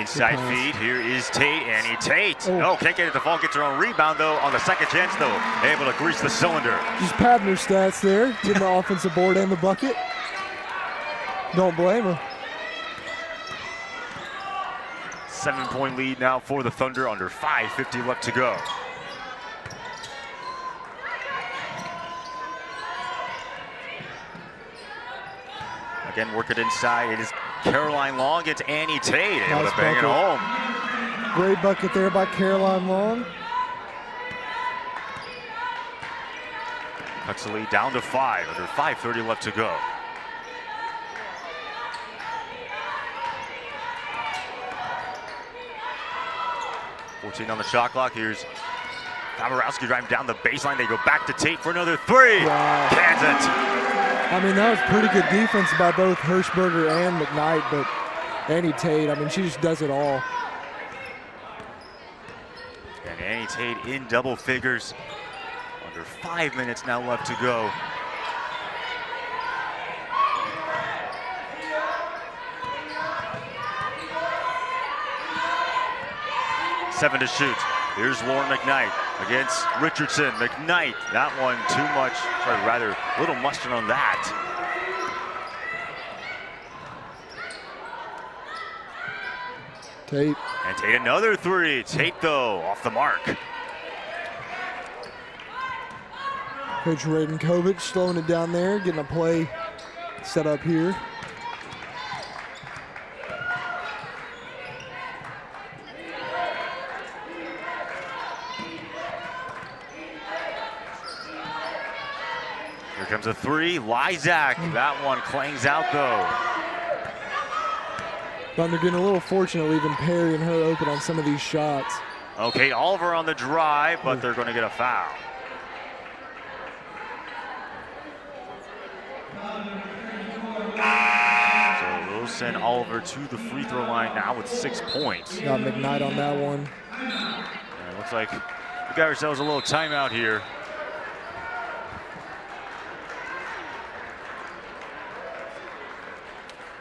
Inside feed, here is Tate, Annie Tate. Oh, can't get it to fall, gets her own rebound though on the second chance though. Able to grease the cylinder. Just padding her stats there, getting the offensive board and the bucket. Don't blame her. 7-point lead now for the Thunder, under 5:50 left to go. Again, work it inside. It is Caroline Long, gets Annie Tate, able Nice to bang it bucket. home. Great bucket there by Caroline Long. Cuts the lead down to 5, under 5:30 left to go. On the shot clock. Here's Faberowski driving down the baseline. They go back to Tate for another 3. Wow. Cans it. I mean, that was pretty good defense by both Hirschberger and McKnight, but Annie Tate, I mean, she just does it all. And Annie Tate in double figures. Under 5 minutes now left to go. Seven to shoot. Here's Lauren McKnight against Richardson. McKnight, that one too much, or rather, little mustard on that. Tate. And Tate another 3. Tate though, off the mark. Coach Radenkovic slowing it down there, getting a play set up here. Here comes a three. Lysak. That one clangs out though. Thunder getting a little fortunate leaving Perry and her open on some of these shots. Okay, Oliver on the drive, but they're going to get a foul. So they'll send Oliver to the free throw line now with 6 points. Got McKnight on that one. And it looks like we got ourselves a little timeout here.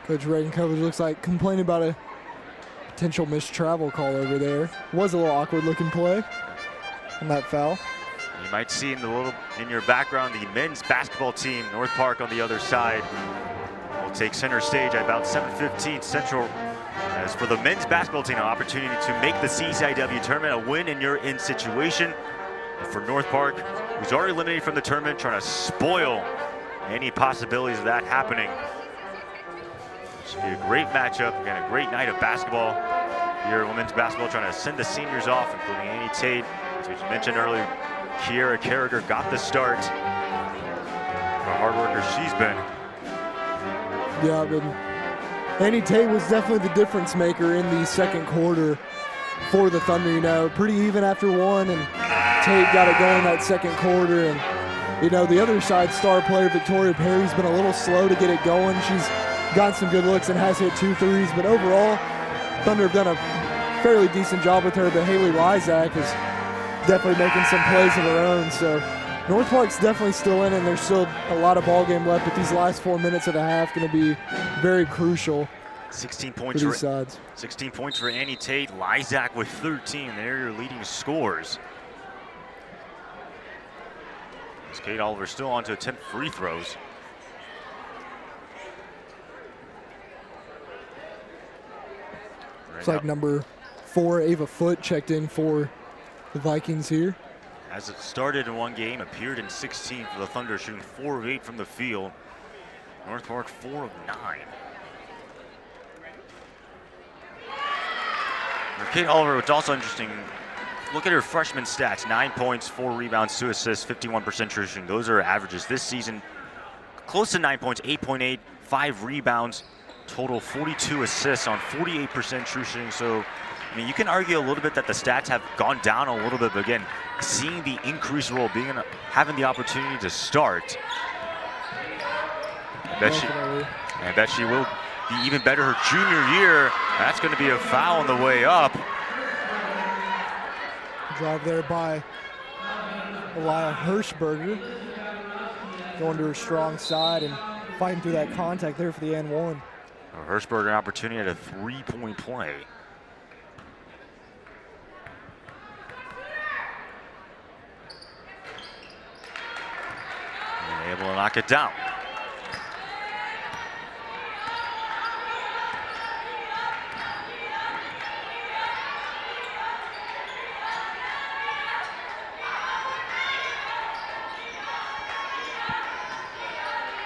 Coach Radenkovic looks like complaining about a potential missed travel call over there. Was a little awkward looking play on that foul. You might see in your background the men's basketball team, North Park on the other side, will take center stage at about 7:15 Central. As for the men's basketball team, an opportunity to make the CCIW tournament, a win and you're in situation. But for North Park, who's already eliminated from the tournament, trying to spoil any possibilities of that happening. Should be a great matchup, again, a great night of basketball here at women's basketball, trying to send the seniors off, including Annie Tate. As we mentioned earlier, Kiera Carragher got the start. The hard worker she's been. Yeah, but Annie Tate was definitely the difference maker in the second quarter for the Thunder. You know, pretty even after one, and Tate got it going that second quarter. And, you know, the other side star player, Victoria Perry's been a little slow to get it going. She's got some good looks and has hit 2 threes, but overall, Thunder have done a fairly decent job with her, but Haley Lysak is definitely making some plays of her own. So North Park's definitely still in, and there's still a lot of ball game left, but these last 4 minutes of the half going to be very crucial 16 for points these sides. 16 points for Annie Tate. Lysak with 13. They're your leading scores. As Kate Oliver still on to attempt free throws. It's like number 4, Ava Foote, checked in for the Vikings here. As it started in one game, appeared in 16 for the Thunder, shooting 4 of 8 from the field. North Park 4 of 9. For Kate Oliver, what's also interesting, look at her freshman stats: 9 points, 4 rebounds, 2 assists, 51% true shooting. Those are her averages this season. Close to 9 points, 8.8, 5 rebounds. Total 42 assists on 48% true shooting. So, I mean, you can argue a little bit that the stats have gone down a little bit, but again, seeing the increased role, having the opportunity to start, I bet she will be even better her junior year. That's going to be a foul on the way up. Drive there by Elia Hirschberger, going to her strong side and fighting through that contact there for the and one. Hirschberger an opportunity at a 3-point play. And able to knock it down.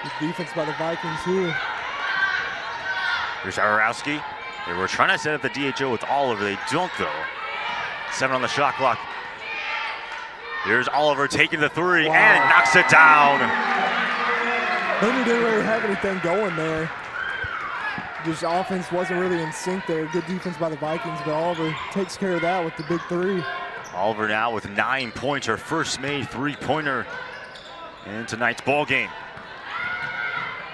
Good defense by the Vikings here. Here's Arowski. They were trying to set up the DHO with Oliver. They don't, though. 7 on the shot clock. Here's Oliver taking the 3 and knocks it down. Thunder didn't really have anything going there. Just offense wasn't really in sync there. Good defense by the Vikings, but Oliver takes care of that with the big 3. Oliver now with 9 points, her first made 3-pointer in tonight's ball game.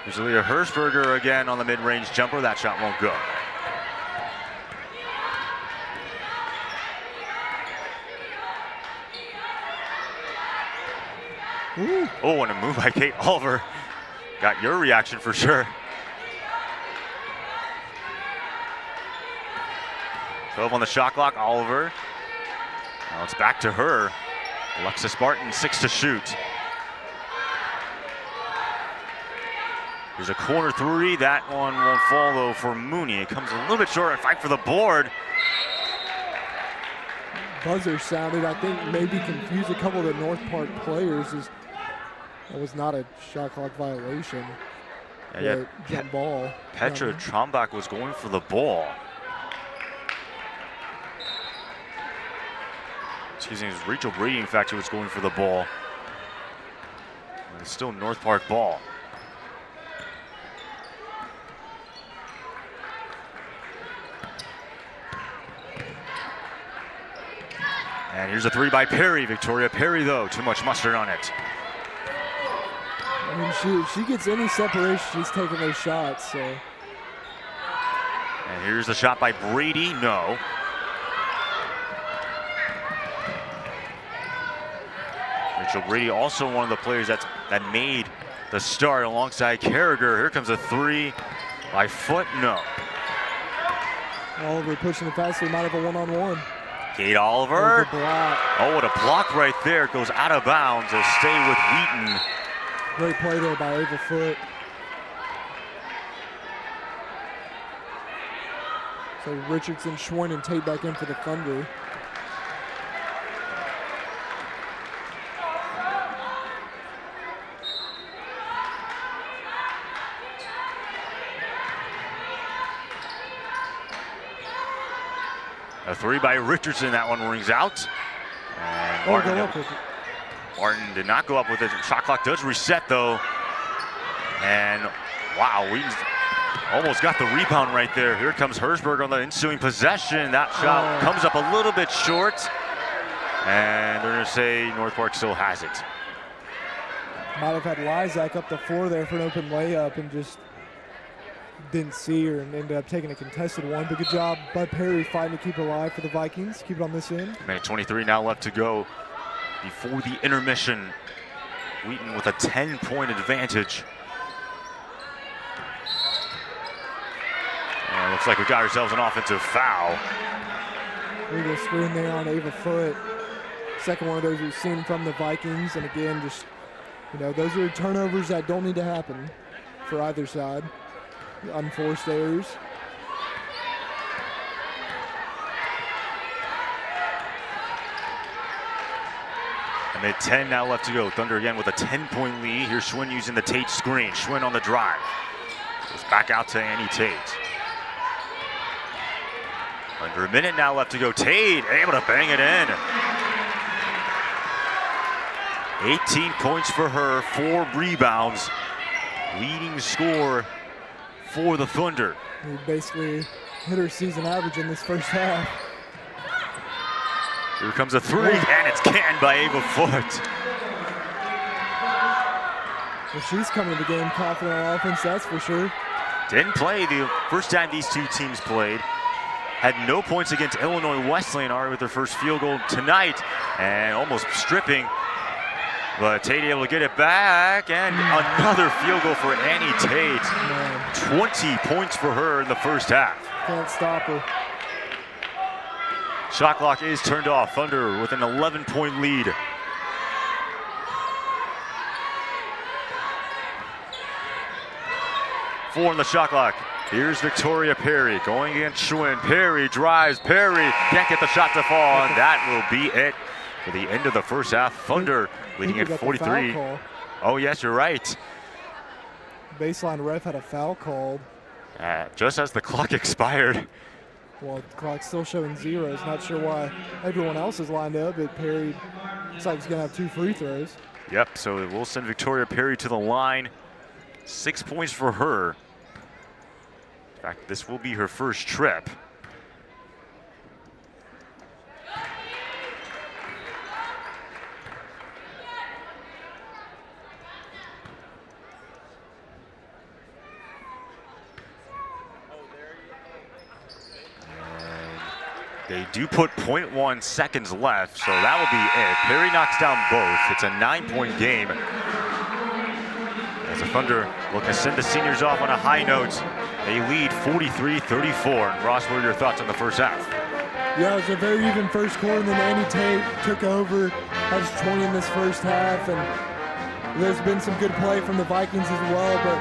There's Leah Hirschberger again on the mid-range jumper. That shot won't go. Ooh. Oh, and a move by Kate Oliver. Got your reaction for sure. 12 on the shot clock, Oliver. Now it's back to her. Alexis Barton, 6 to shoot. There's a corner 3. That one won't fall, though, for Mooney. It comes a little bit short. Fight for the board. Buzzer sounded, I think maybe confused a couple of the North Park players as That was not a shot clock violation. Yeah, Jump ball. Petra Trombach was going for the ball. Excuse me, it was Rachel Brady, in fact, who was going for the ball. And it's still North Park ball. And here's a three by Perry. Victoria Perry, though, too much mustard on it. I mean, she gets any separation, she's taking those shots, so. And here's the shot by Brady, no. Rachel Brady, also one of the players that made the start alongside Carragher. Here comes a three by Foot, no. Oliver pushing it fast, so he might have a one-on-one. Kate Oliver. Oh, what a block right there. Goes out of bounds. They'll stay with Wheaton. Great play there by Ava Foot. So Richardson, Schwein, and Tate back in for the Thunder. A three by Richardson. That one rings out. And Martin did not go up with it. Shot clock does reset, though. And wow, Wheaton's almost got the rebound right there. Here comes Herzberg on the ensuing possession. That shot comes up a little bit short. And they're going to say North Park still has it. Might have had Lysak up the floor there for an open layup and just didn't see her and ended up taking a contested one. But good job by Perry fighting to keep it alive for the Vikings. Keep it on this end. Minute 23 now left to go before the intermission. Wheaton with a 10-point advantage. And it looks like we got ourselves an offensive foul. Legal screen there on Ava Foot. Second one of those we've seen from the Vikings. And again, just, you know, those are turnovers that don't need to happen for either side. Unforced errors. A minute 10 now left to go. Thunder again with a 10-point lead. Here's Schwinn using the Tate screen. Schwinn on the drive. Goes back out to Annie Tate. Under a minute now left to go. Tate able to bang it in. 18 points for her, 4 rebounds. Leading scorer for the Thunder. He basically hit her season average in this first half. Here comes a three, and it's canned by Ava Foot. Well, she's coming to the game confident on offense, that's for sure. Didn't play the first time these two teams played. Had no points against Illinois Wesleyan, already with their first field goal tonight, and almost stripping. But Tate able to get it back, and another field goal for Annie Tate. 20 points for her in the first half. Can't stop her. Shot clock is turned off. Thunder with an 11-point lead. Four on the shot clock. Here's Victoria Perry going against Schwinn. Perry drives. Perry can't get the shot to fall, and that will be it for the end of the first half. Thunder leading at 43. Oh, yes, you're right. Baseline ref had a foul called. Just as the clock expired. Well, the clock's still showing zeros. Not sure why everyone else is lined up, but Perry looks like he's going to have 2 free throws. Yep, so we'll send Victoria Perry to the line. 6 points for her. In fact, this will be her first trip. They do put 0.1 seconds left, so that will be it. Perry knocks down both. It's a 9-point game. As the Thunder look to send the seniors off on a high note. They lead 43-34. And Ross, what are your thoughts on the first half? Yeah, it was a very even first quarter, and then Annie Tate took over, has 20 in this first half, and there's been some good play from the Vikings as well, but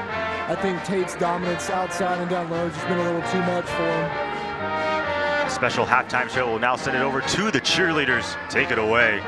I think Tate's dominance outside and down low has just been a little too much for him. Special halftime show will now send it over to the cheerleaders. Take it away.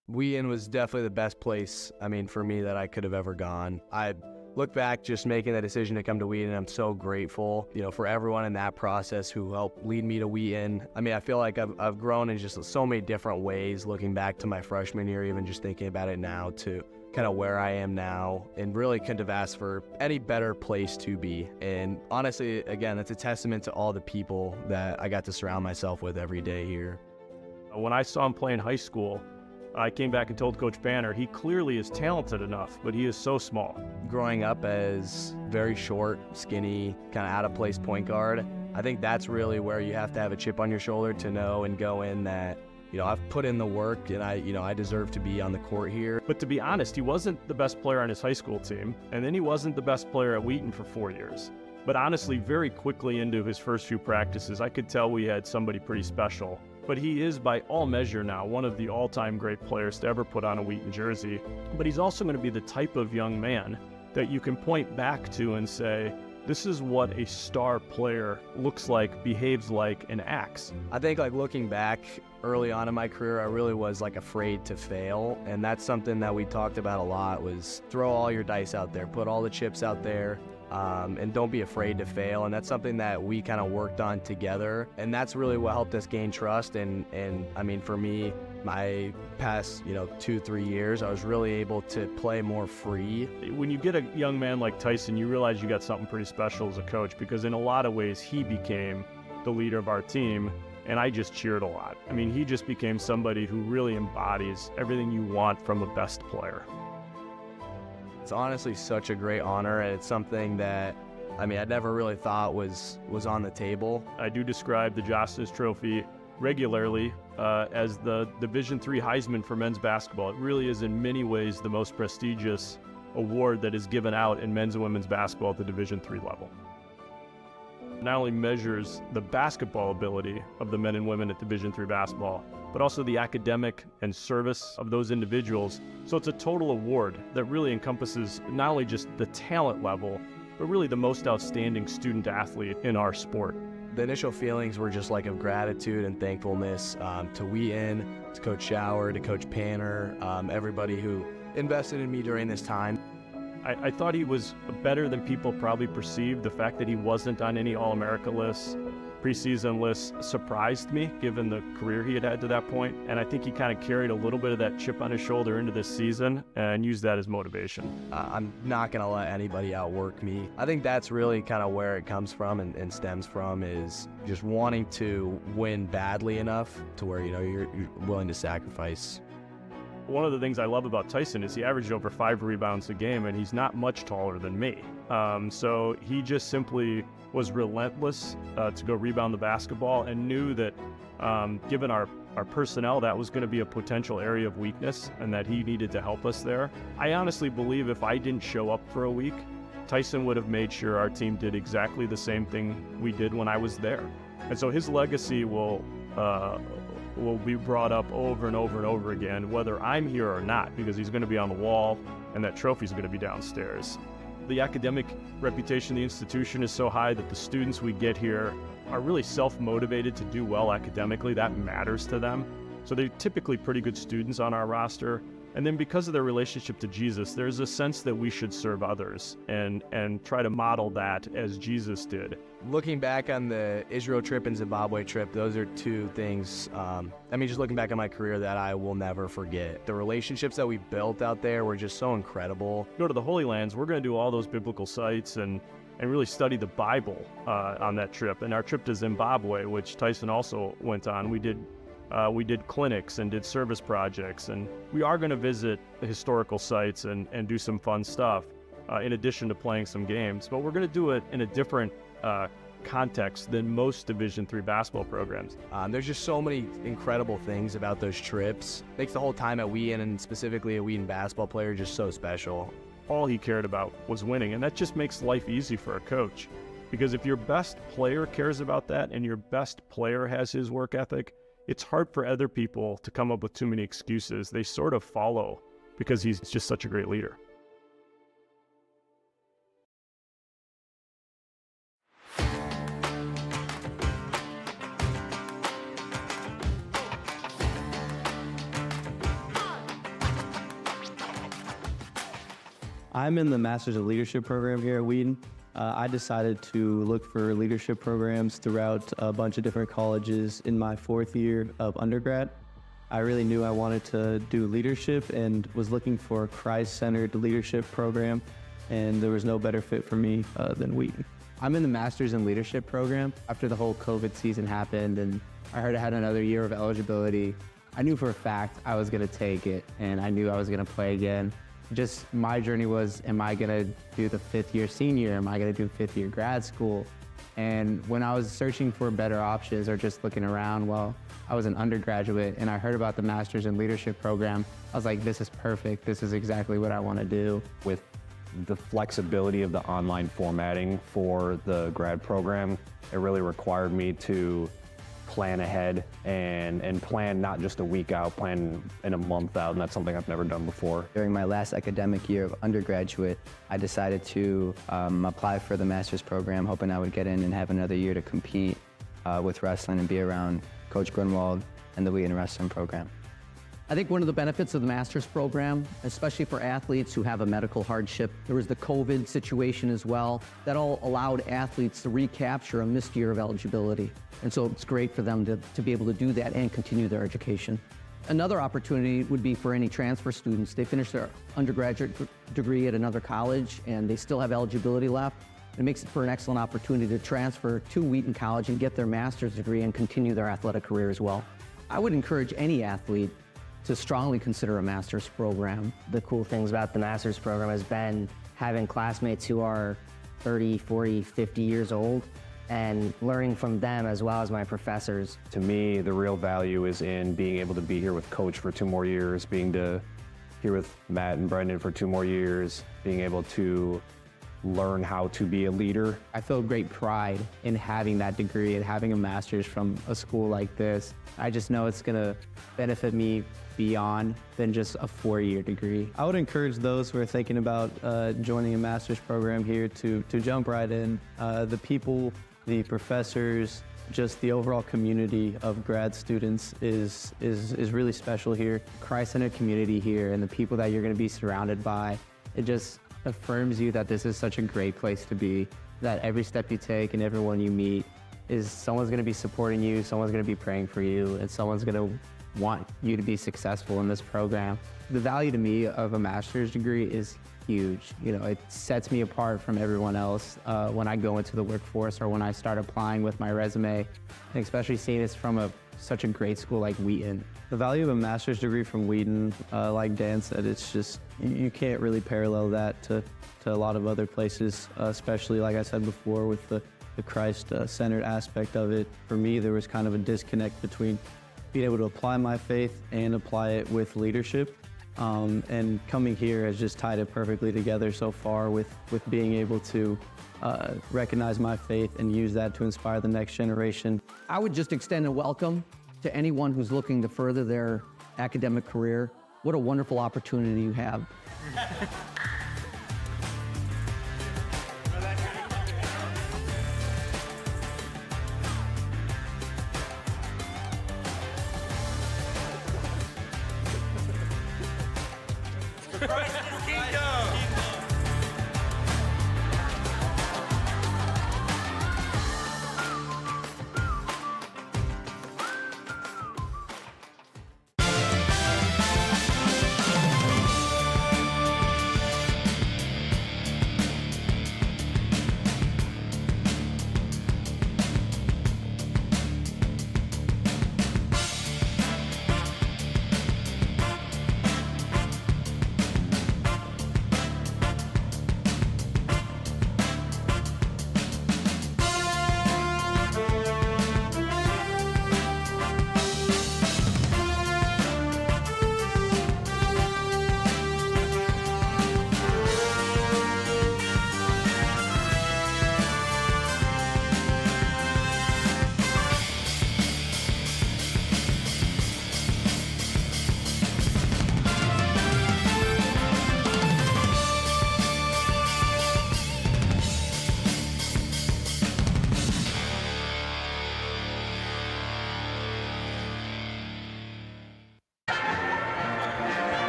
Wheaton was definitely the best place, for me that I could have ever gone. I look back just making the decision to come to Wheaton. I'm so grateful, for everyone in that process who helped lead me to Wheaton. I feel like I've grown in just so many different ways, looking back to my freshman year, even just thinking about it now, to kind of where I am now, and really couldn't have asked for any better place to be. And honestly, again, it's a testament to all the people that I got to surround myself with every day here. When I saw him play in high school, I came back and told Coach Banner, he clearly is talented enough, but he is so small. Growing up as very short, skinny, kind of out-of-place point guard, I think that's really where you have to have a chip on your shoulder to know and go in that, I've put in the work and I deserve to be on the court here. But to be honest, he wasn't the best player on his high school team, and then he wasn't the best player at Wheaton for 4 years. But honestly, very quickly into his first few practices, I could tell we had somebody pretty special. But he is, by all measure now, one of the all-time great players to ever put on a Wheaton jersey. But he's also going to be the type of young man that you can point back to and say, this is what a star player looks like, behaves like, and acts. I think looking back early on in my career, I really was afraid to fail. And that's something that we talked about a lot, was throw all your dice out there, put all the chips out there. And don't be afraid to fail. And that's something that we kind of worked on together. And that's really what helped us gain trust. And for me, my past, 2-3 years, I was really able to play more free. When you get a young man like Tyson, you realize you got something pretty special as a coach, because in a lot of ways, he became the leader of our team. And I just cheered a lot. He just became somebody who really embodies everything you want from a best player. It's honestly such a great honor, and it's something that, I never really thought was on the table. I do describe the Justice Trophy regularly as the Division III Heisman for men's basketball. It really is in many ways the most prestigious award that is given out in men's and women's basketball at the Division III level. It not only measures the basketball ability of the men and women at Division III basketball, but also the academic and service of those individuals. So it's a total award that really encompasses not only just the talent level, but really the most outstanding student athlete in our sport. The initial feelings were just of gratitude and thankfulness to Wheaton, to Coach Shower, to Coach Panner, everybody who invested in me during this time. I thought he was better than people probably perceived. The fact that he wasn't on any All-America lists, preseason lists, surprised me given the career he had had to that point. And I think he kind of carried a little bit of that chip on his shoulder into this season and used that as motivation. I'm not going to let anybody outwork me. I think that's really kind of where it comes from and stems from, is just wanting to win badly enough to where, you're willing to sacrifice. One of the things I love about Tyson is he averaged over 5 rebounds a game, and he's not much taller than me. So he just simply was relentless to go rebound the basketball, and knew that given our personnel, that was going to be a potential area of weakness and that he needed to help us there. I honestly believe if I didn't show up for a week, Tyson would have made sure our team did exactly the same thing we did when I was there. And so his legacy will be brought up over and over and over again, whether I'm here or not, because he's going to be on the wall and that trophy's going to be downstairs. The academic reputation of the institution is so high that the students we get here are really self-motivated to do well academically. That matters to them. So they're typically pretty good students on our roster. And then because of their relationship to Jesus, there's a sense that we should serve others and try to model that as Jesus did. Looking back on the Israel trip and Zimbabwe trip, those are two things, just looking back on my career, that I will never forget. The relationships that we built out there were just so incredible. Go to the Holy Lands, we're going to do all those biblical sites and really study the Bible on that trip. And our trip to Zimbabwe, which Tyson also went on, we did clinics and did service projects, and we are going to visit the historical sites and do some fun stuff in addition to playing some games. But we're going to do it in a different context than most Division III basketball programs. There's just so many incredible things about those trips. Makes the whole time at Wheaton, and specifically a Wheaton basketball player, just so special. All he cared about was winning, and that just makes life easy for a coach. Because if your best player cares about that and your best player has his work ethic, it's hard for other people to come up with too many excuses. They sort of follow because he's just such a great leader. I'm in the Masters of Leadership program here at Wheaton. I decided to look for leadership programs throughout a bunch of different colleges in my 4th year of undergrad. I really knew I wanted to do leadership and was looking for a Christ-centered leadership program, and there was no better fit for me than Wheaton. I'm in the Masters in Leadership program. After the whole COVID season happened and I heard I had another year of eligibility, I knew for a fact I was gonna take it, and I knew I was gonna play again. Just my journey was, am I gonna do the 5th year senior? Am I gonna do 5th year grad school? And when I was searching for better options or just looking around, well, I was an undergraduate and I heard about the Masters in Leadership program. I was like, this is perfect. This is exactly what I wanna do. With the flexibility of the online formatting for the grad program, it really required me to plan ahead and plan not just a week out, plan in a month out, and that's something I've never done before. During my last academic year of undergraduate, I decided to apply for the master's program, hoping I would get in and have another year to compete with wrestling and be around Coach Grunwald and the Wheaton Wrestling program. I think one of the benefits of the master's program, especially for athletes who have a medical hardship, there was the COVID situation as well, that all allowed athletes to recapture a missed year of eligibility. And so it's great for them to be able to do that and continue their education. Another opportunity would be for any transfer students. They finish their undergraduate degree at another college and they still have eligibility left. It makes it for an excellent opportunity to transfer to Wheaton College and get their master's degree and continue their athletic career as well. I would encourage any athlete to strongly consider a master's program. The cool things about the master's program has been having classmates who are 30, 40, 50 years old and learning from them as well as my professors. To me, the real value is in being able to be here with Coach for 2 more years, being here with Matt and Brendan for 2 more years, being able to learn how to be a leader. I feel great pride in having that degree and having a master's from a school like this. I just know it's gonna benefit me beyond than just a 4-year degree. I would encourage those who are thinking about joining a master's program here to jump right in. The people, the professors, just the overall community of grad students is really special here. Christ-centered community here and the people that you're gonna be surrounded by, it just affirms you that this is such a great place to be, that every step you take and everyone you meet is someone's gonna be supporting you, someone's gonna be praying for you, and someone's gonna want you to be successful in this program. The value to me of a master's degree is huge. You know, it sets me apart from everyone else when I go into the workforce or when I start applying with my resume, and especially seeing this from such a great school like Wheaton. The value of a master's degree from Wheaton, like Dan said, it's just, you can't really parallel that to a lot of other places, especially like I said before with the Christ-centered aspect of it. For me, there was kind of a disconnect between being able to apply my faith and apply it with leadership. And coming here has just tied it perfectly together so far with being able to recognize my faith and use that to inspire the next generation. I would just extend a welcome to anyone who's looking to further their academic career. What a wonderful opportunity you have.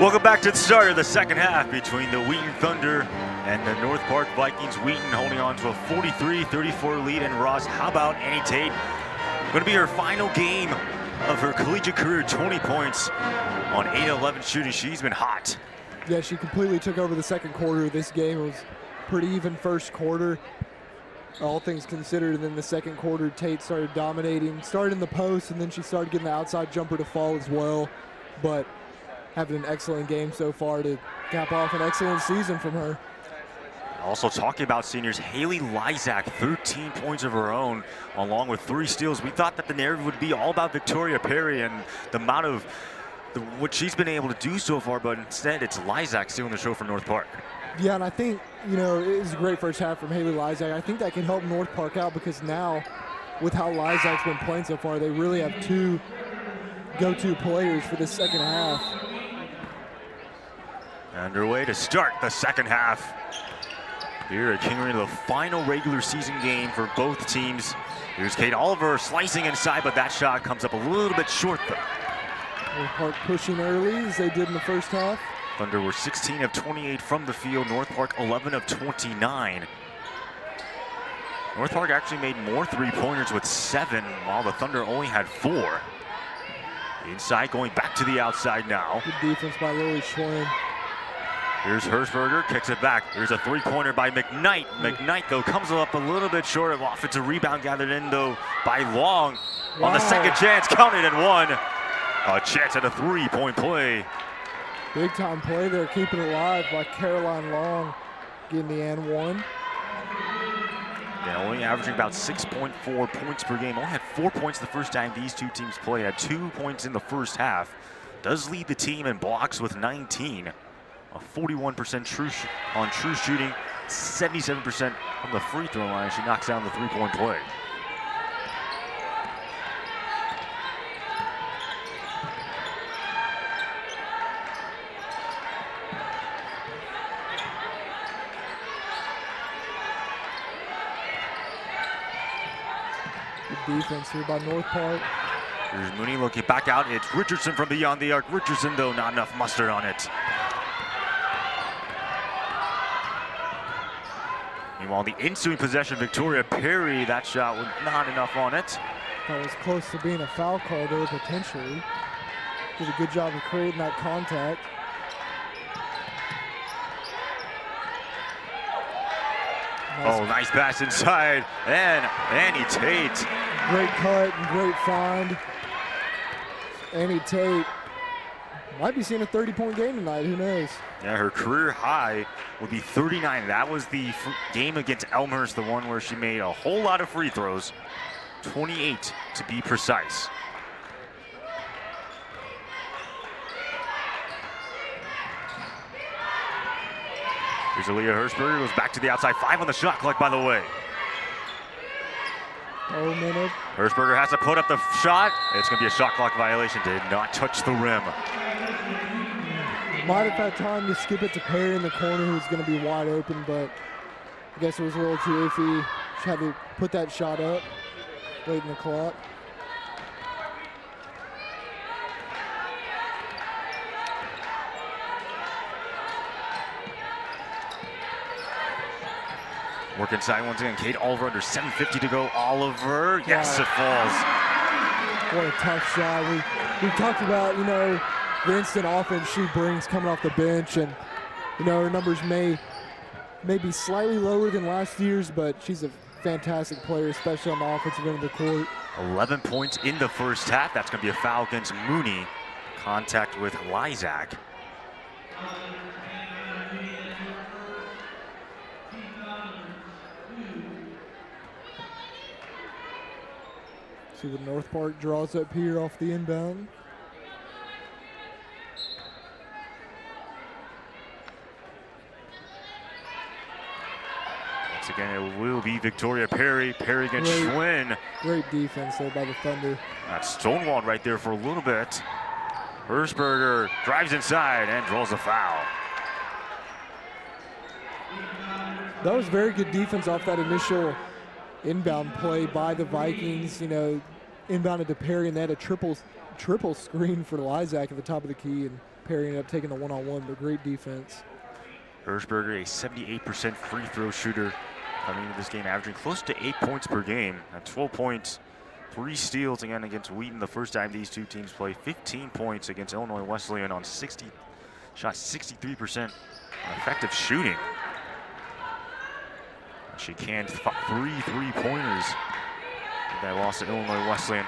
Welcome back to the start of the second half between the Wheaton Thunder and the North Park Vikings. Wheaton holding on to a 43-34 lead. And Ross, how about Annie Tate? Going to be her final game of her collegiate career, 20 points on 8-11 shooting. She's been hot. Yeah, she completely took over the second quarter of this game. It was pretty even first quarter, all things considered. And then the second quarter, Tate started dominating, started in the post, and then she started getting the outside jumper to fall as well. But having an excellent game so far to cap off an excellent season from her. Also talking about seniors, Haley Lysak, 13 points of her own, along with 3 steals. We thought that the narrative would be all about Victoria Perry and the amount of what she's been able to do so far, but instead it's Lysak stealing the show from North Park. Yeah, and I think, you know, it was a great first half from Haley Lysak. I think that can help North Park out because now, with how Lysak's been playing so far, they really have 2 go-to players for the second half. Underway to start the second half here at King Arena, the final regular season game for both teams. Here's Kate Oliver slicing inside, but that shot comes up a little bit short though. North Park pushing early as they did in the first half. Thunder were 16 of 28 from the field. North Park 11 of 29. North Park actually made more 3-pointers with 7, while the Thunder only had 4. Inside, going back to the outside now. Good defense by Lily Schwen. Here's Hershberger, kicks it back. Here's a 3-pointer by McKnight. McKnight, though, comes up a little bit short of offensive rebound, gathered in, though, by Long. Wow. On the second chance, counted and one. A chance at a 3-point play. Big time play there, keeping it alive by Caroline Long, getting the and one. Yeah, only averaging about 6.4 points per game. Only had 4 points the first time these two teams played. Had 2 points in the first half. Does lead the team in blocks with 19. A 41% true shooting, 77% from the free throw line. She knocks down the 3-point play. Good defense here by North Park. Here's Mooney looking back out. It's Richardson from beyond the arc. Richardson, though, not enough mustard on it. Meanwhile, the ensuing possession, Victoria Perry, that shot was not enough on it. That was close to being a foul call there, potentially. Did a good job of creating that contact. Oh, nice pass inside, and Annie Tate. Great cut and great find. Annie Tate might be seeing a 30-point game tonight, who knows? Yeah, her career high would be 39. That was the game against Elmhurst, the one where she made a whole lot of free throws, 28 to be precise. Here's Aaliyah Hershberger, goes back to the outside, 5 on the shot clock, by the way. Oh, minute. Hershberger has to put up the shot. It's going to be a shot clock violation. Did not touch the rim. Might have had time to skip it to Perry in the corner, who's going to be wide open, but I guess it was a little too iffy. She had to put that shot up late in the clock. Work inside once again. Kate Oliver under 7:50 to go. Oliver, yes, it falls. What a tough shot. We've talked about, you know, the instant offense she brings coming off the bench, and, you know, her numbers may be slightly lower than last year's, but she's a fantastic player, especially on the offensive end of the court. 11 points in the first half. That's going to be a foul against Mooney. Contact with Lysak. See what North Park draws up here off the inbound. Once again, it will be Victoria Perry. Perry against Schwinn. Great defense there by the Thunder. That's stonewalled right there for a little bit. Hershberger drives inside and draws a foul. That was very good defense off that initial inbound play by the Vikings. You know, inbounded to Perry, and they had a triple screen for Lysak at the top of the key, and Perry ended up taking the one-on-one, but great defense. Hirschberger, a 78% free throw shooter, coming into this game averaging close to 8 points per game. At 12 points, 3 steals again against Wheaton the first time these two teams play. 15 points against Illinois Wesleyan on 63% on effective shooting. She canned 3 3-pointers in that loss to Illinois Wesleyan.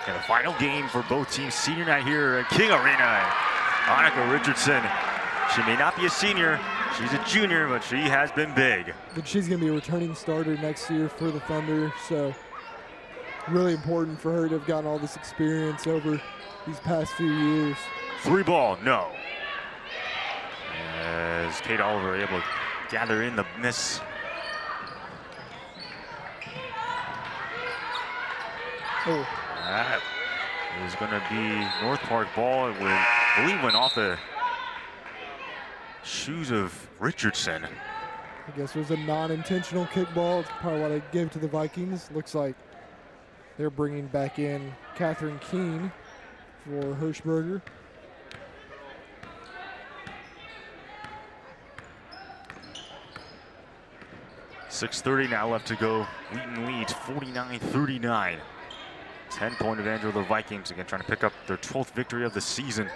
And the final game for both teams, senior night here at King Arena. Annika Richardson, she may not be a senior, she's a junior, but she has been big. But she's going to be a returning starter next year for the Thunder, so really important for her to have gotten all this experience over these past few years. 3 ball, no. As Kate Oliver able to gather in the miss. Oh. That is going to be North Park ball. It would, I believe, went off the shoes of Richardson. I guess it was a non-intentional kickball. It's probably what I gave to the Vikings. Looks like they're bringing back in Catherine Keene for Hirschberger. .6:30 now left to go. Wheaton leads 49-39. 10-point advantage of the Vikings, again trying to pick up their 12th victory of the season.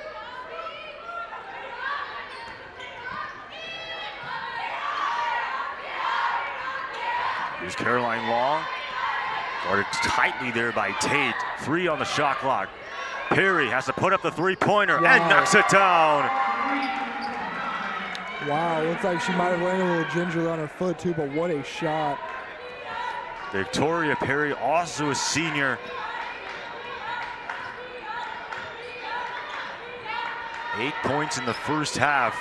Here's Caroline Long. Guarded tightly there by Tate. 3 on the shot clock. Perry has to put up the 3-pointer and knocks it down. Wow, looks like she might have landed a little ginger on her foot too, but what a shot. Victoria Perry, also a senior. 8 points in the first half.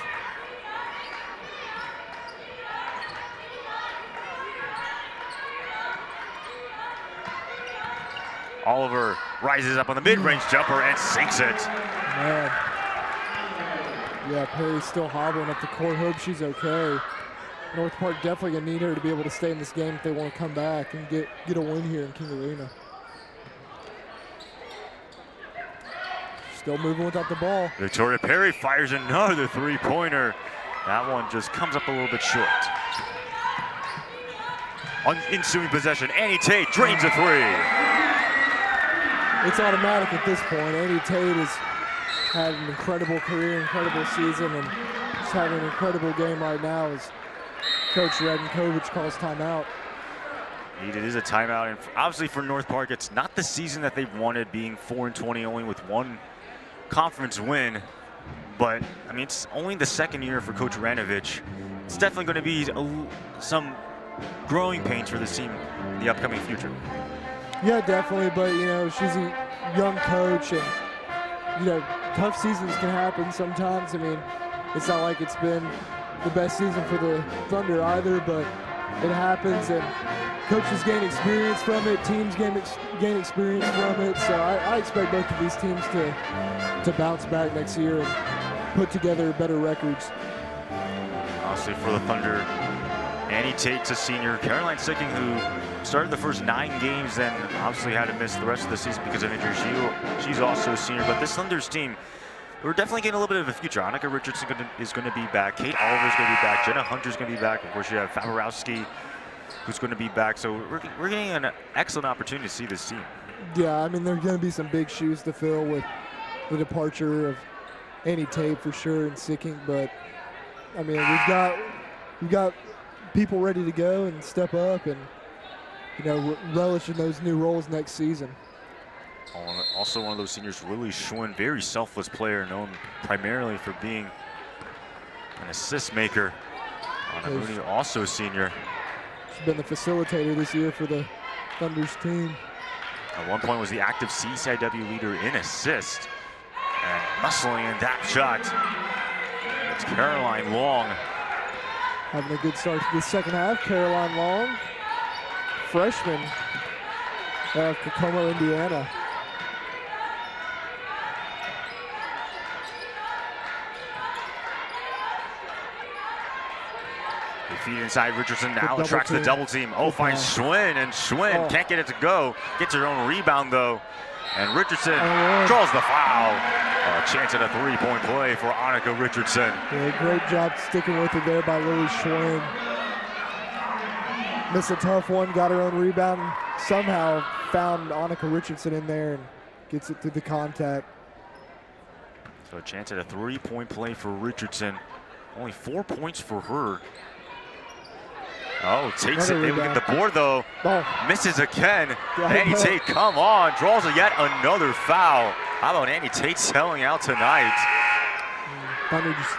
Oliver rises up on the mid-range jumper and sinks it. Man. Yeah, Perry's still hobbling up the court. Hope she's okay. North Park definitely gonna need her to be able to stay in this game if they want to come back and get a win here in King Arena. Still moving without the ball. Victoria Perry fires another 3-pointer. That one just comes up a little bit short. On ensuing possession, Annie Tate drains a 3. It's automatic at this point. Annie Tate has had an incredible career, incredible season, and she's having an incredible game right now as Coach Radenkovic calls timeout. It is a timeout, and obviously for North Park, it's not the season that they've wanted, being 4-20 only with 1 conference win. But I mean, it's only the 2nd year for Coach Ranovich. It's definitely going to be some growing pains for this team in the upcoming future. Yeah, definitely, but you know, she's a young coach, and you know, tough seasons can happen sometimes. I mean, it's not like it's been the best season for the Thunder either, but it happens, and coaches gain experience from it, teams gain experience from it, so I expect both of these teams to bounce back next year and put together better records. Obviously for the Thunder, Annie Tate's a senior. Caroline Sicking, who started the first 9 games, then obviously had to miss the rest of the season because of injury. She's also a senior, but this Thunder's team, we're definitely getting a little bit of a future. Annika Richardson is going to be back. Kate Oliver's going to be back. Jenna Hunter's going to be back. Of course, you have Faborowski, who's going to be back. So we're getting an excellent opportunity to see this team. Yeah, I mean, there's going to be some big shoes to fill with the departure of Annie Tate for sure and Sicking, but I mean, we've got people ready to go and step up and, you know, relish in those new roles next season. Also one of those seniors, Lily Schwinn, very selfless player, known primarily for being an assist maker. Anna Mooney, also a senior. She's been the facilitator this year for the Thunder's team. At one point was the active CCIW leader in assist. And muscling in that shot. It's Caroline Long. Having a good start to the second half. Caroline Long, freshman out of Kokomo, Indiana. They feed inside Richardson, now double attracts the team. double team. Oh, finds Schwinn, and Schwinn can't get it to go. Gets her own rebound, though. And Richardson draws the foul. A chance at a three-point play for Annika Richardson. Yeah, great job sticking with it there by Lily Schwinn. Missed a tough one, got her own rebound, and somehow found Annika Richardson in there and gets it through the contact. So a chance at a three-point play for Richardson. Only 4 points for her. Oh, takes it, able to get the board though. Oh. Misses again. Yeah, Annie Tate, come on, draws yet another foul. How about Annie Tate selling out tonight? Thunder just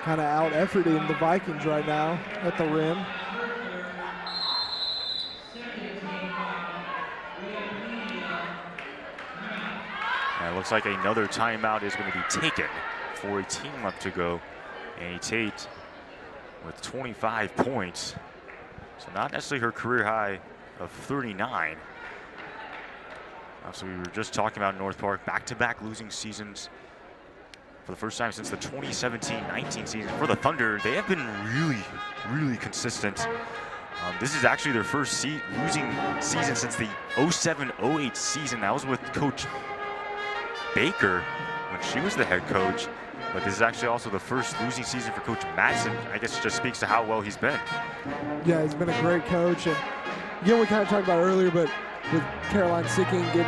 kind of out-efforting the Vikings right now at the rim. And it looks like another timeout is going to be taken. 4:18 left to go. Annie Tate with 25 points. So not necessarily her career high of 39. So we were just talking about North Park, back-to-back losing seasons for the first time since the 2017-19 season. For the Thunder, they have been really, really consistent. This is actually their first losing season since the 07-08 season. That was with Coach Baker when she was the head coach. But this is actually also the first losing season for Coach Madsen. I guess it just speaks to how well he's been. Yeah, he's been a great coach. And again, we kind of talked about earlier, but with Caroline Sicking getting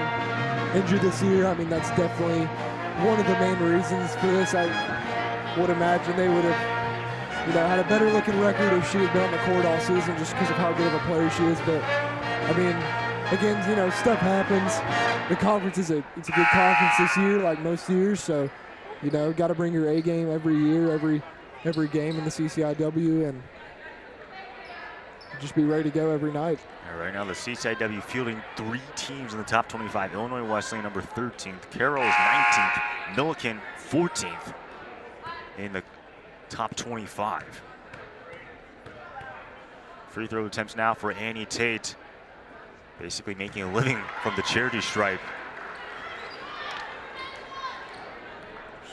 injured this year, I mean, that's definitely one of the main reasons for this. I would imagine they would have, had a better looking record if she had been on the court all season just because of how good of a player she is. But, I mean, again, stuff happens. The conference it's a good conference this year, like most years, so got to bring your A game every year, every game in the CCIW, and just be ready to go every night. Right now, the CCIW fielding 3 teams in the top 25. Illinois Wesleyan, number 13th. Carroll is 19th. Milliken, 14th in the top 25. Free throw attempts now for Annie Tate. Basically making a living from the charity stripe.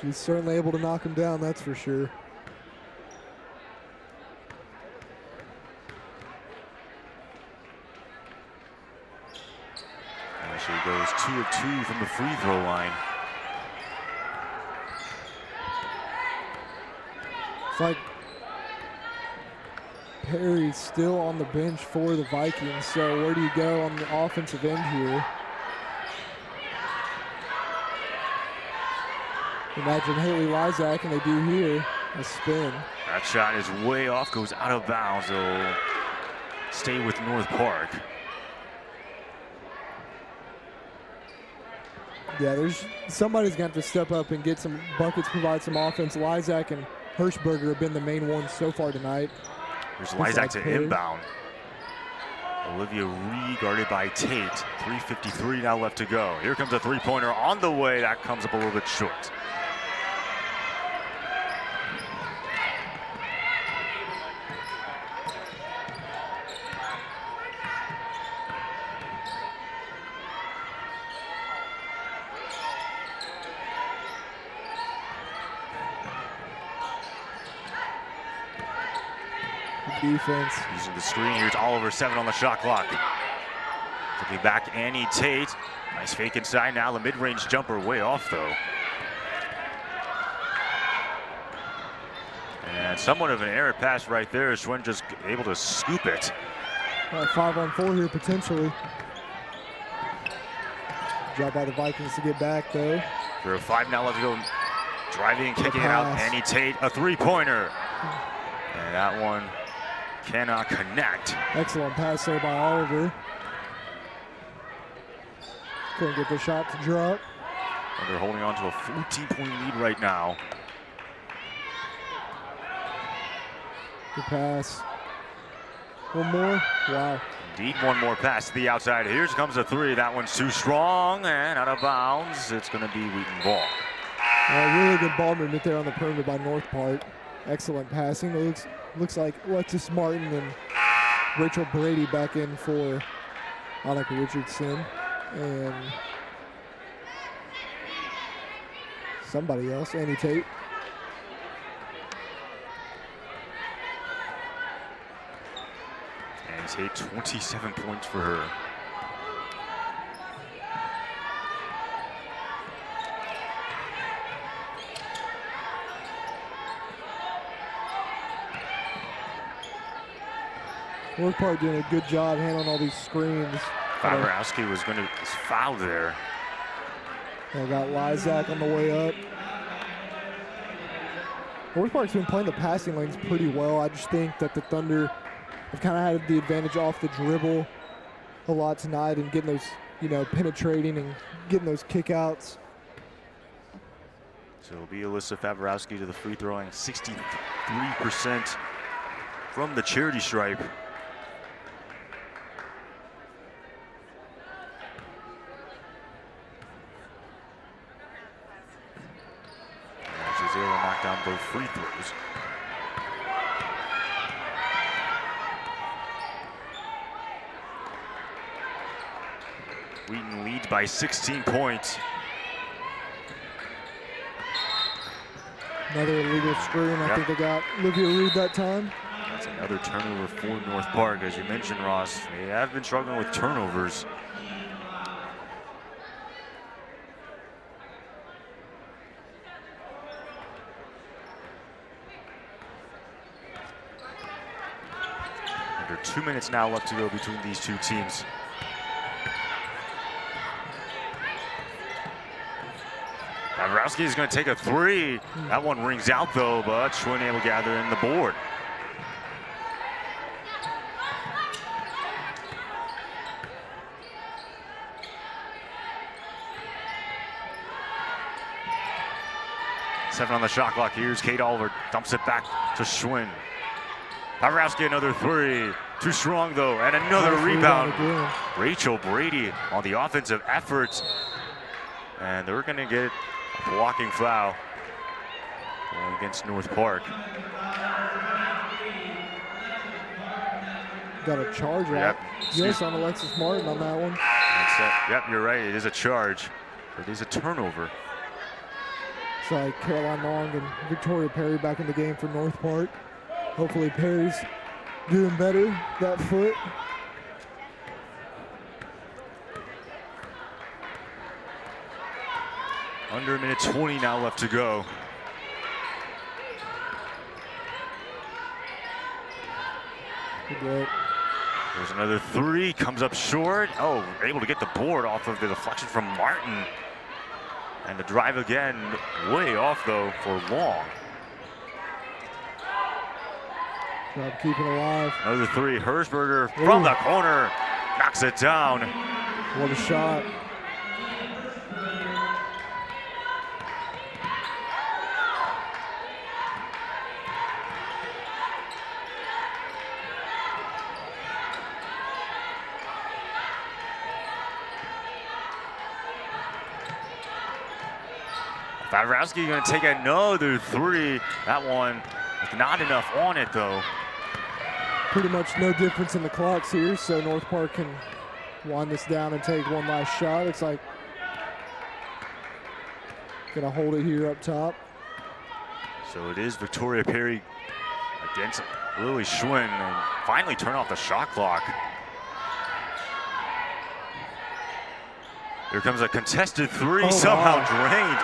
She's certainly able to knock him down, that's for sure. And she goes 2 of 2 from the free throw line. It's like Perry's still on the bench for the Vikings, so where do you go on the offensive end here? Imagine Haley Lysak, and they do here, a spin. That shot is way off, goes out of bounds. It'll stay with North Park. Yeah, somebody's going to have to step up and get some buckets, provide some offense. Lysak and Hirschberger have been the main ones so far tonight. There's Lysak to inbound. Olivia Ree guarded by Tate. 3:53 now left to go. Here comes a three-pointer on the way. That comes up a little bit short. Defense. Using the screen, here's Oliver, 7 on the shot clock. Looking back, Annie Tate. Nice fake inside now, the mid-range jumper way off though. And somewhat of an error pass right there. Schwinn just able to scoop it. 5-on-4 here potentially. Job by the Vikings to get back though. For a 5 now left to go. Driving and kicking it out. Annie Tate, a three-pointer. And that one cannot connect. Excellent pass there by Oliver. Couldn't get the shot to drop. And they're holding on to a 14-point lead right now. Good pass. One more. Wow. Indeed, one more pass to the outside. Here comes a 3. That one's too strong and out of bounds. It's going to be Wheaton ball. Really good ball movement there on the perimeter by North Park. Excellent passing. It looks like Alexis Martin and Rachel Brady back in for Annika Richardson and somebody else, Annie Tate. Tate, 27 points for her. North Park doing a good job handling all these screens. Favorowski was fouled there. I got Lysak on the way up. North Park's been playing the passing lanes pretty well. I just think that the Thunder have kind of had the advantage off the dribble a lot tonight and getting those, penetrating and getting those kickouts. So it'll be Alyssa Favorowski to the free throwing, 63% from the charity stripe. She's able to knock down both free throws. Wheaton leads by 16 points. Another illegal screen. I think they got Olivia Reed that time. That's another turnover for North Park. As you mentioned, Ross, they have been struggling with turnovers. Under 2 minutes now left to go between these two teams. Favorowski is going to take a three. That one rings out though, but Schwinn able to gather in the board. Seven on the shot clock. Here's Kate Oliver, dumps it back to Schwinn. Favorowski another three. Too strong though, and another rebound. Rachel Brady on the offensive efforts. And they're going to get a blocking foul against North Park. Got a charge out. Yes, on Alexis Martin on that one. Yep, you're right. It is a charge. It is a turnover. So Caroline Long and Victoria Perry back in the game for North Park. Hopefully Perry's doing better, that foot. Under a minute 20 now left to go. There's another three, comes up short. Oh, able to get the board off of the deflection from Martin. And the drive again, way off though for Long. Job keeping alive. Another three, Hirschberger from the corner, knocks it down. What a shot. Favorowski going to take another three. That one with not enough on it though. Pretty much no difference in the clocks here, so North Park can wind this down and take one last shot. It's like gonna hold it here up top. So it is Victoria Perry against Lily Schwinn, and finally turn off the shot clock. Here comes a contested three, somehow drained.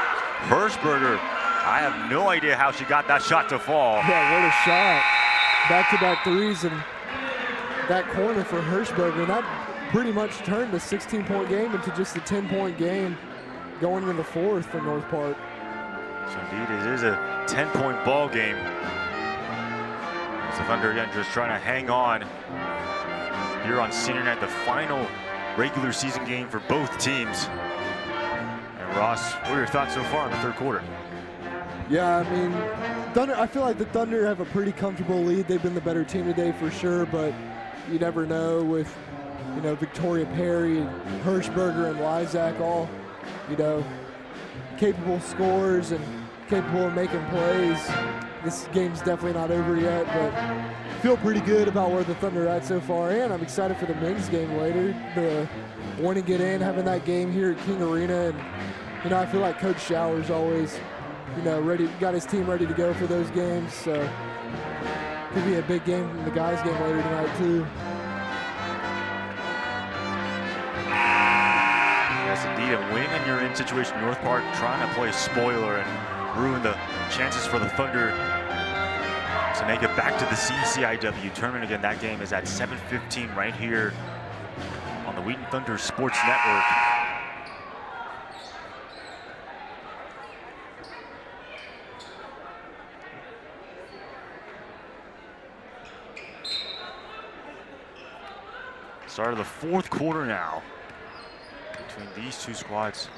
Hirschberger, I have no idea how she got that shot to fall. Yeah, what a shot. Back-to-back threes in that corner for Hirschberger, and that pretty much turned the 16-point game into just a 10-point game going into the fourth for North Park. So indeed, it is a 10-point ball game. The Thunder again just trying to hang on here on senior night, the final regular season game for both teams. Ross, what are your thoughts so far in the third quarter? Yeah, I mean, Thunder. I feel like the Thunder have a pretty comfortable lead. They've been the better team today for sure, but you never know with, Victoria Perry, Hirschberger, and Lysak all, capable scorers and capable of making plays. This game's definitely not over yet, but feel pretty good about where the Thunder are at so far, and I'm excited for the men's game later. The wanting to get in, having that game here at King Arena, and I feel like Coach Shower's always, got his team ready to go for those games. So could be a big game from the guys' game later tonight too. Yes, indeed. And when you're in situation North Park trying to play spoiler and ruin the chances for the Thunder to make it back to the CCIW tournament. Again, that game is at 7:15 right here on the Wheaton Thunder Sports Network. Start of the fourth quarter now between these two squads.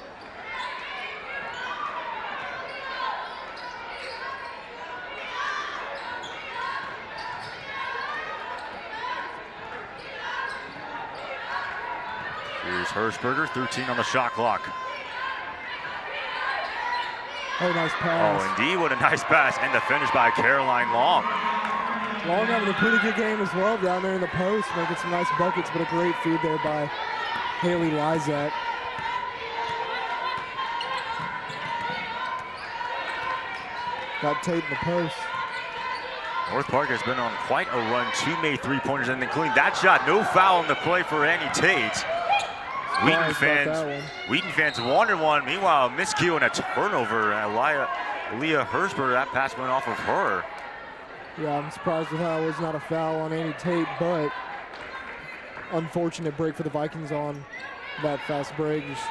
Here's Hershberger, 13 on the shot clock. Oh, nice pass. Oh, indeed, what a nice pass. And the finish by Caroline Long. Long having a pretty good game as well down there in the post, making some nice buckets, but a great feed there by Haley Lizak. Got Tate in the post. North Park has been on quite a run. 2 made three-pointers, and including that shot. No foul on the play for Annie Tate. Wheaton fans wanted one. Meanwhile, miscue and a turnover. Leah Hershberger, that pass went off of her. Yeah, I'm surprised with how it was not a foul on Annie Tate, but unfortunate break for the Vikings on that fast break. Just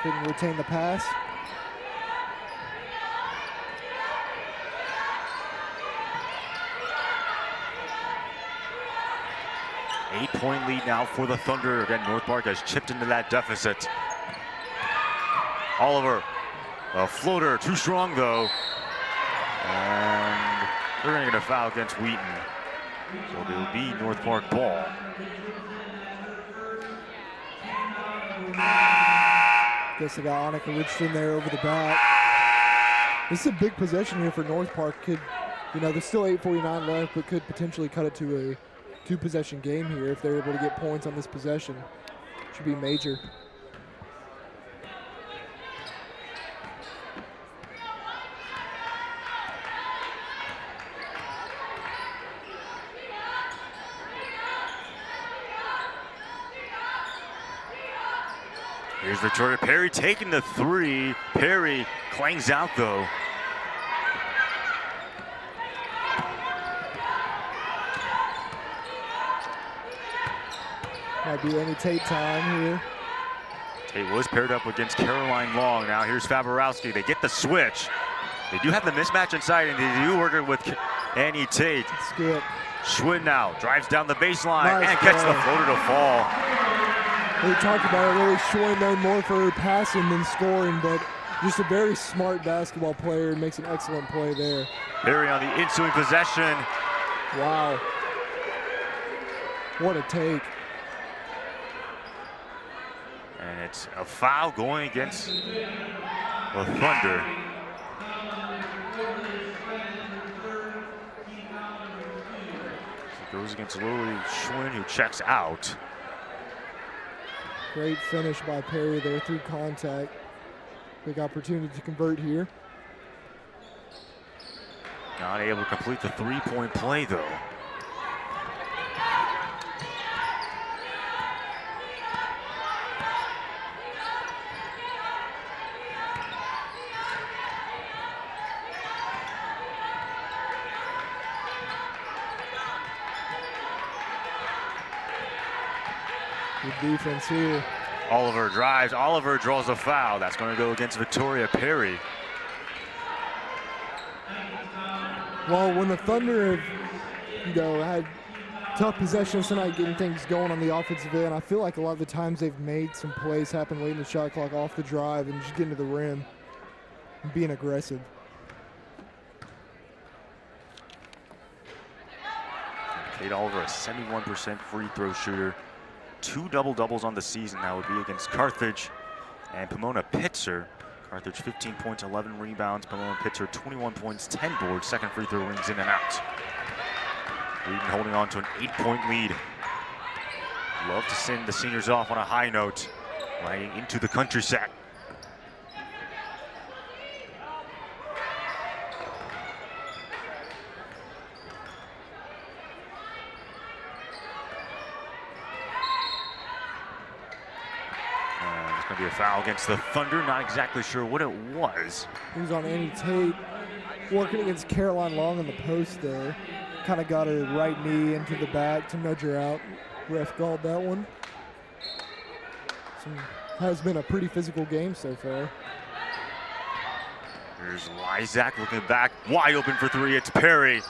couldn't retain the pass. Eight-point lead now for the Thunder. Again, North Park has chipped into that deficit. Oliver, a floater, too strong though. And they're going to get a foul against Wheaton. So it will be North Park ball. Guess they got Annika Richardson there over the back. This is a big possession here for North Park. There's still 8:49 left, but could potentially cut it to a two-possession game here if they're able to get points on this possession. Should be major. Here's Victoria Perry taking the three. Perry clangs out though. Might be any Tate time here. Tate was paired up against Caroline Long. Now here's Faborowski. They get the switch. They do have the mismatch inside, and they do work it with Annie Tate. Skip. Schwinn now drives down the baseline and gets the floater to fall. We talked about it, Lily Schwinn known more for her passing than scoring, but just a very smart basketball player and makes an excellent play there. Perry on the ensuing possession. Wow. What a take. And it's a foul going against the Thunder. It goes against Lily Schwinn, who checks out. Great finish by Perry there through contact. Big opportunity to convert here. Not able to complete the three-point play though. Good defense here. Oliver drives. Oliver draws a foul. That's going to go against Victoria Perry. Well, when the Thunder have, had tough possessions tonight, getting things going on the offensive end, I feel like a lot of the times they've made some plays happen late in the shot clock off the drive and just getting to the rim and being aggressive. Kate Oliver, a 71% free throw shooter. 2 double-doubles on the season. That would be against Carthage and Pomona Pitzer. Carthage 15 points, 11 rebounds. Pomona Pitzer 21 points, 10 boards. Second free throw rings in and out. Wheaton holding on to an 8-point lead. Love to send the seniors off on a high note, riding into the country set. be a foul against the Thunder. Not exactly sure what it was. He was on Annie Tate, working against Caroline Long on the post there. Kind of got her right knee into the back to nudge her out. Ref called that one. Has been a pretty physical game so far. Here's Lysak looking back, wide open for three. It's Perry.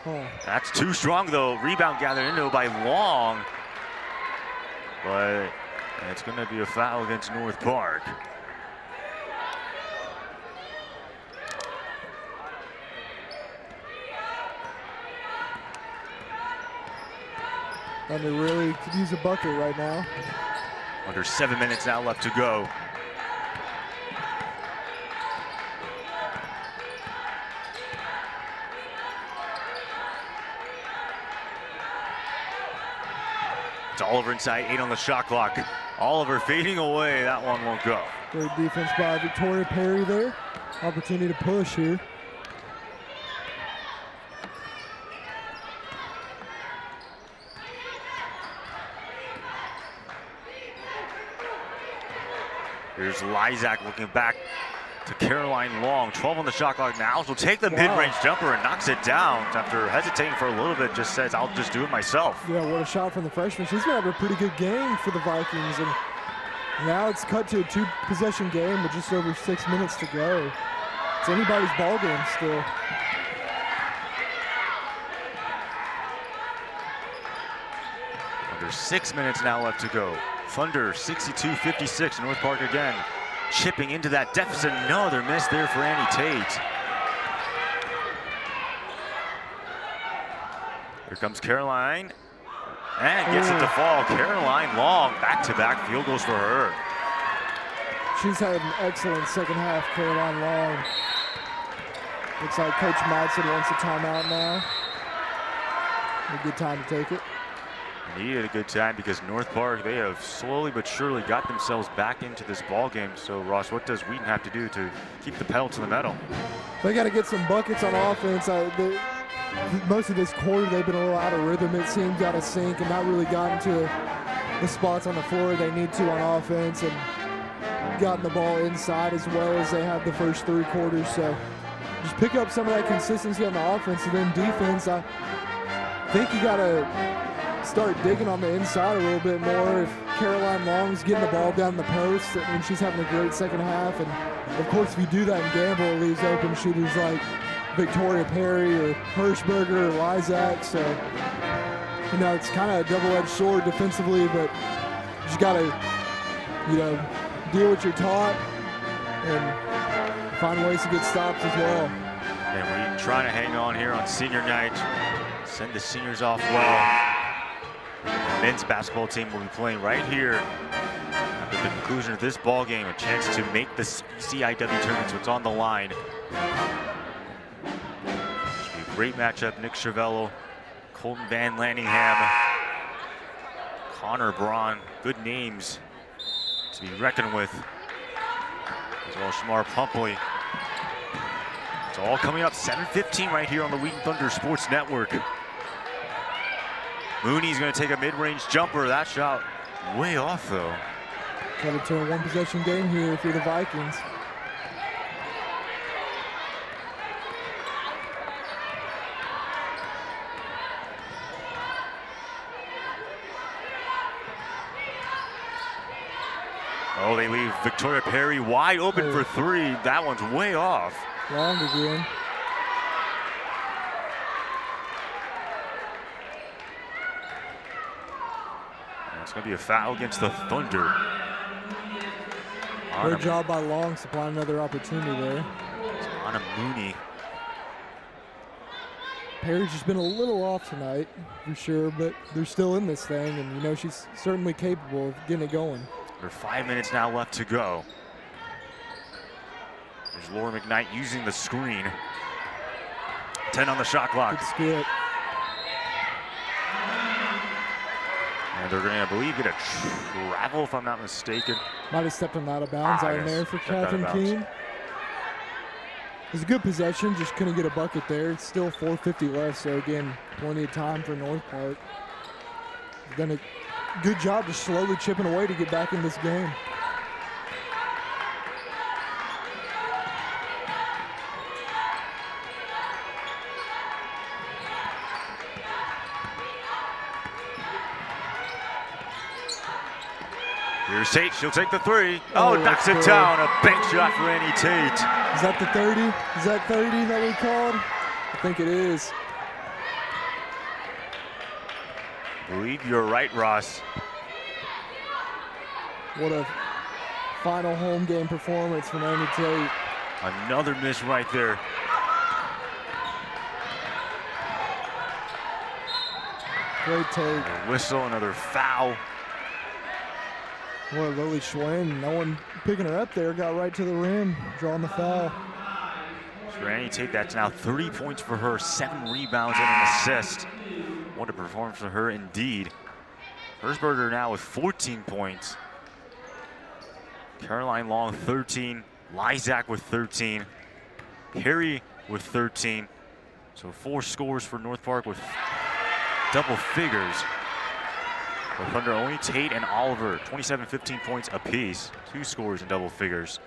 Oh. That's too strong though. Rebound gathered into by Long. But it's going to be a foul against North Park. Thunder really could use a bucket right now. Under 7 minutes now left to go. It's Oliver inside, 8 on the shot clock. Oliver fading away, that one won't go. Great defense by Victoria Perry there. Opportunity to push here. Here's Lysak looking back to Caroline Long. 12 on the shot clock now. She'll take the mid-range jumper and knocks it down after hesitating for a little bit. Just says, I'll just do it myself. Yeah, what a shot from the freshman. She's going to have a pretty good game for the Vikings. And now it's cut to a 2-possession game with just over 6 minutes to go. It's anybody's ball game still. Under 6 minutes now left to go. Thunder 62-56. North Park again chipping into that deficit. Another miss there for Annie Tate. Here comes Caroline. And gets it to fall. Caroline Long, back-to-back field goals for her. She's had an excellent second half, Caroline Long. Looks like Coach Madsen wants a timeout now. A good time to take it. Needed a good time because North Park, they have slowly but surely got themselves back into this ball game. So Ross, what does Wheaton have to do to keep the pedal to the metal? They got to get some buckets on offense. Most of this quarter, they've been a little out of rhythm. It seems out of sync and not really gotten to the spots on the floor they need to on offense and gotten the ball inside as well as they have the first 3 quarters. So just pick up some of that consistency on the offense, and then defense, I think you got to start digging on the inside a little bit more. If Caroline Long's getting the ball down the post, I mean, she's having a great second half. And of course, if you do that in Gamble, it leaves open shooters like Victoria Perry or Hirschberger or Lysak. So, you know, it's kind of a double-edged sword defensively, but you just got to, you know, deal what you're taught and find ways to get stops as well. And we trying to hang on here on senior night, send the seniors off well. The men's basketball team will be playing right here after the conclusion of this ball game. A chance to make the CCIW tournament, so it's on the line. Should be a great matchup. Nick Cervello, Colton Van Landingham, Connor Braun, good names to be reckoned with, as well as Shamar Pumpley. It's all coming up 7:15 right here on the Wheaton Thunder Sports Network. Mooney's going to take a mid-range jumper. That shot way off, though. Got to turn a 1-possession game here if you're the Vikings. Oh, they leave Victoria Perry wide open for 3. That one's way off. Long again. It's going to be a foul against the Thunder. Good job by Long, supplying another opportunity there. It's Anna Mooney. Perry's just been a little off tonight, for sure, but they're still in this thing, and you know she's certainly capable of getting it going. There's 5 minutes now left to go. There's Laura McKnight using the screen. 10 on the shot clock. Good skip. And they're going to, I believe, get a travel, if I'm not mistaken. Might have stepped him out of bounds out there for Catherine Keene. It was a good possession, just couldn't get a bucket there. It's still 4:50 left, so again, plenty of time for North Park. Done a good job just slowly chipping away to get back in this game. Here's Tate, she'll take the three. Oh, knocks it down, a bank shot for Annie Tate. Is that the 30? Is that 30 that we called? I think it is. I believe you're right, Ross. What a final home game performance from Annie Tate. Another miss right there. Great take. A whistle, another foul. Boy, Lily Schwinn, no one picking her up there, got right to the rim, drawing the foul. For Annie Tate, that's now 30 points for her, 7 rebounds and an assist. What a performance for her indeed. Herzberger now with 14 points. Caroline Long 13, Lysak with 13, Perry with 13. So 4 scores for North Park with double figures. The Thunder only Tate and Oliver, 27, 15 points apiece. 2 scores in double figures.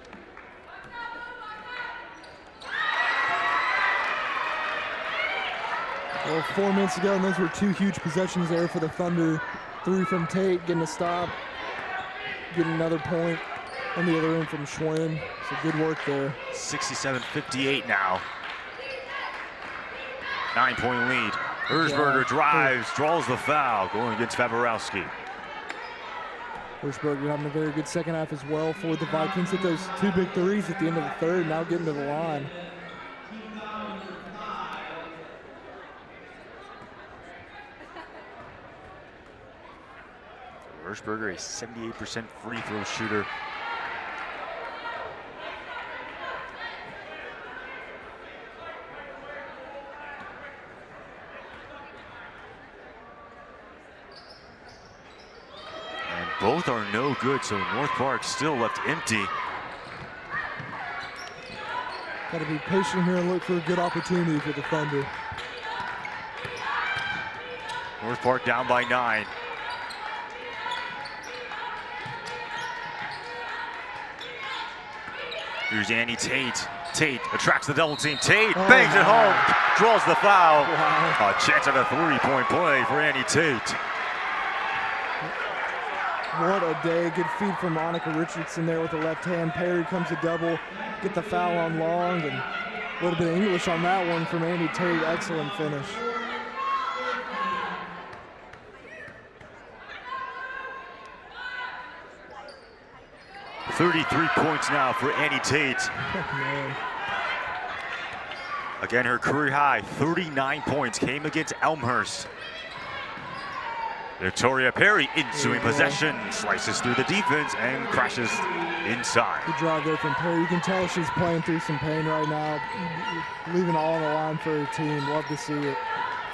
Well, 4 minutes ago, and those were 2 huge possessions there for the Thunder. 3 from Tate, getting a stop, getting another point on the other end from Schwinn. So good work there. 67-58 now. 9-point lead. Herzberger drives, draws the foul, going against Favorowski. Herzberger having a very good second half as well for the Vikings. Hit those 2 big threes at the end of the third, now getting to the line. Herzberger, a 78% free throw shooter. And both are no good, so North Park still left empty. Got to be patient here and look for a good opportunity for the Thunder. North Park down by 9. Here's Annie Tate. Tate attracts the double team. Tate bangs it home, draws the foul. Wow. A chance at a 3-point play for Annie Tate. What a day. Good feed from Monica Richardson there with the left hand. Perry comes to double, get the foul on Long, and a little bit of English on that one from Annie Tate. Excellent finish. $33 points now for Annie Tate. Man. Again, her career high, 39 points, came against Elmhurst. Victoria Perry ensuing possession, slices through the defense and crashes inside. Good drive there from Perry. You can tell she's playing through some pain right now, leaving all on the line for her team. Love to see it.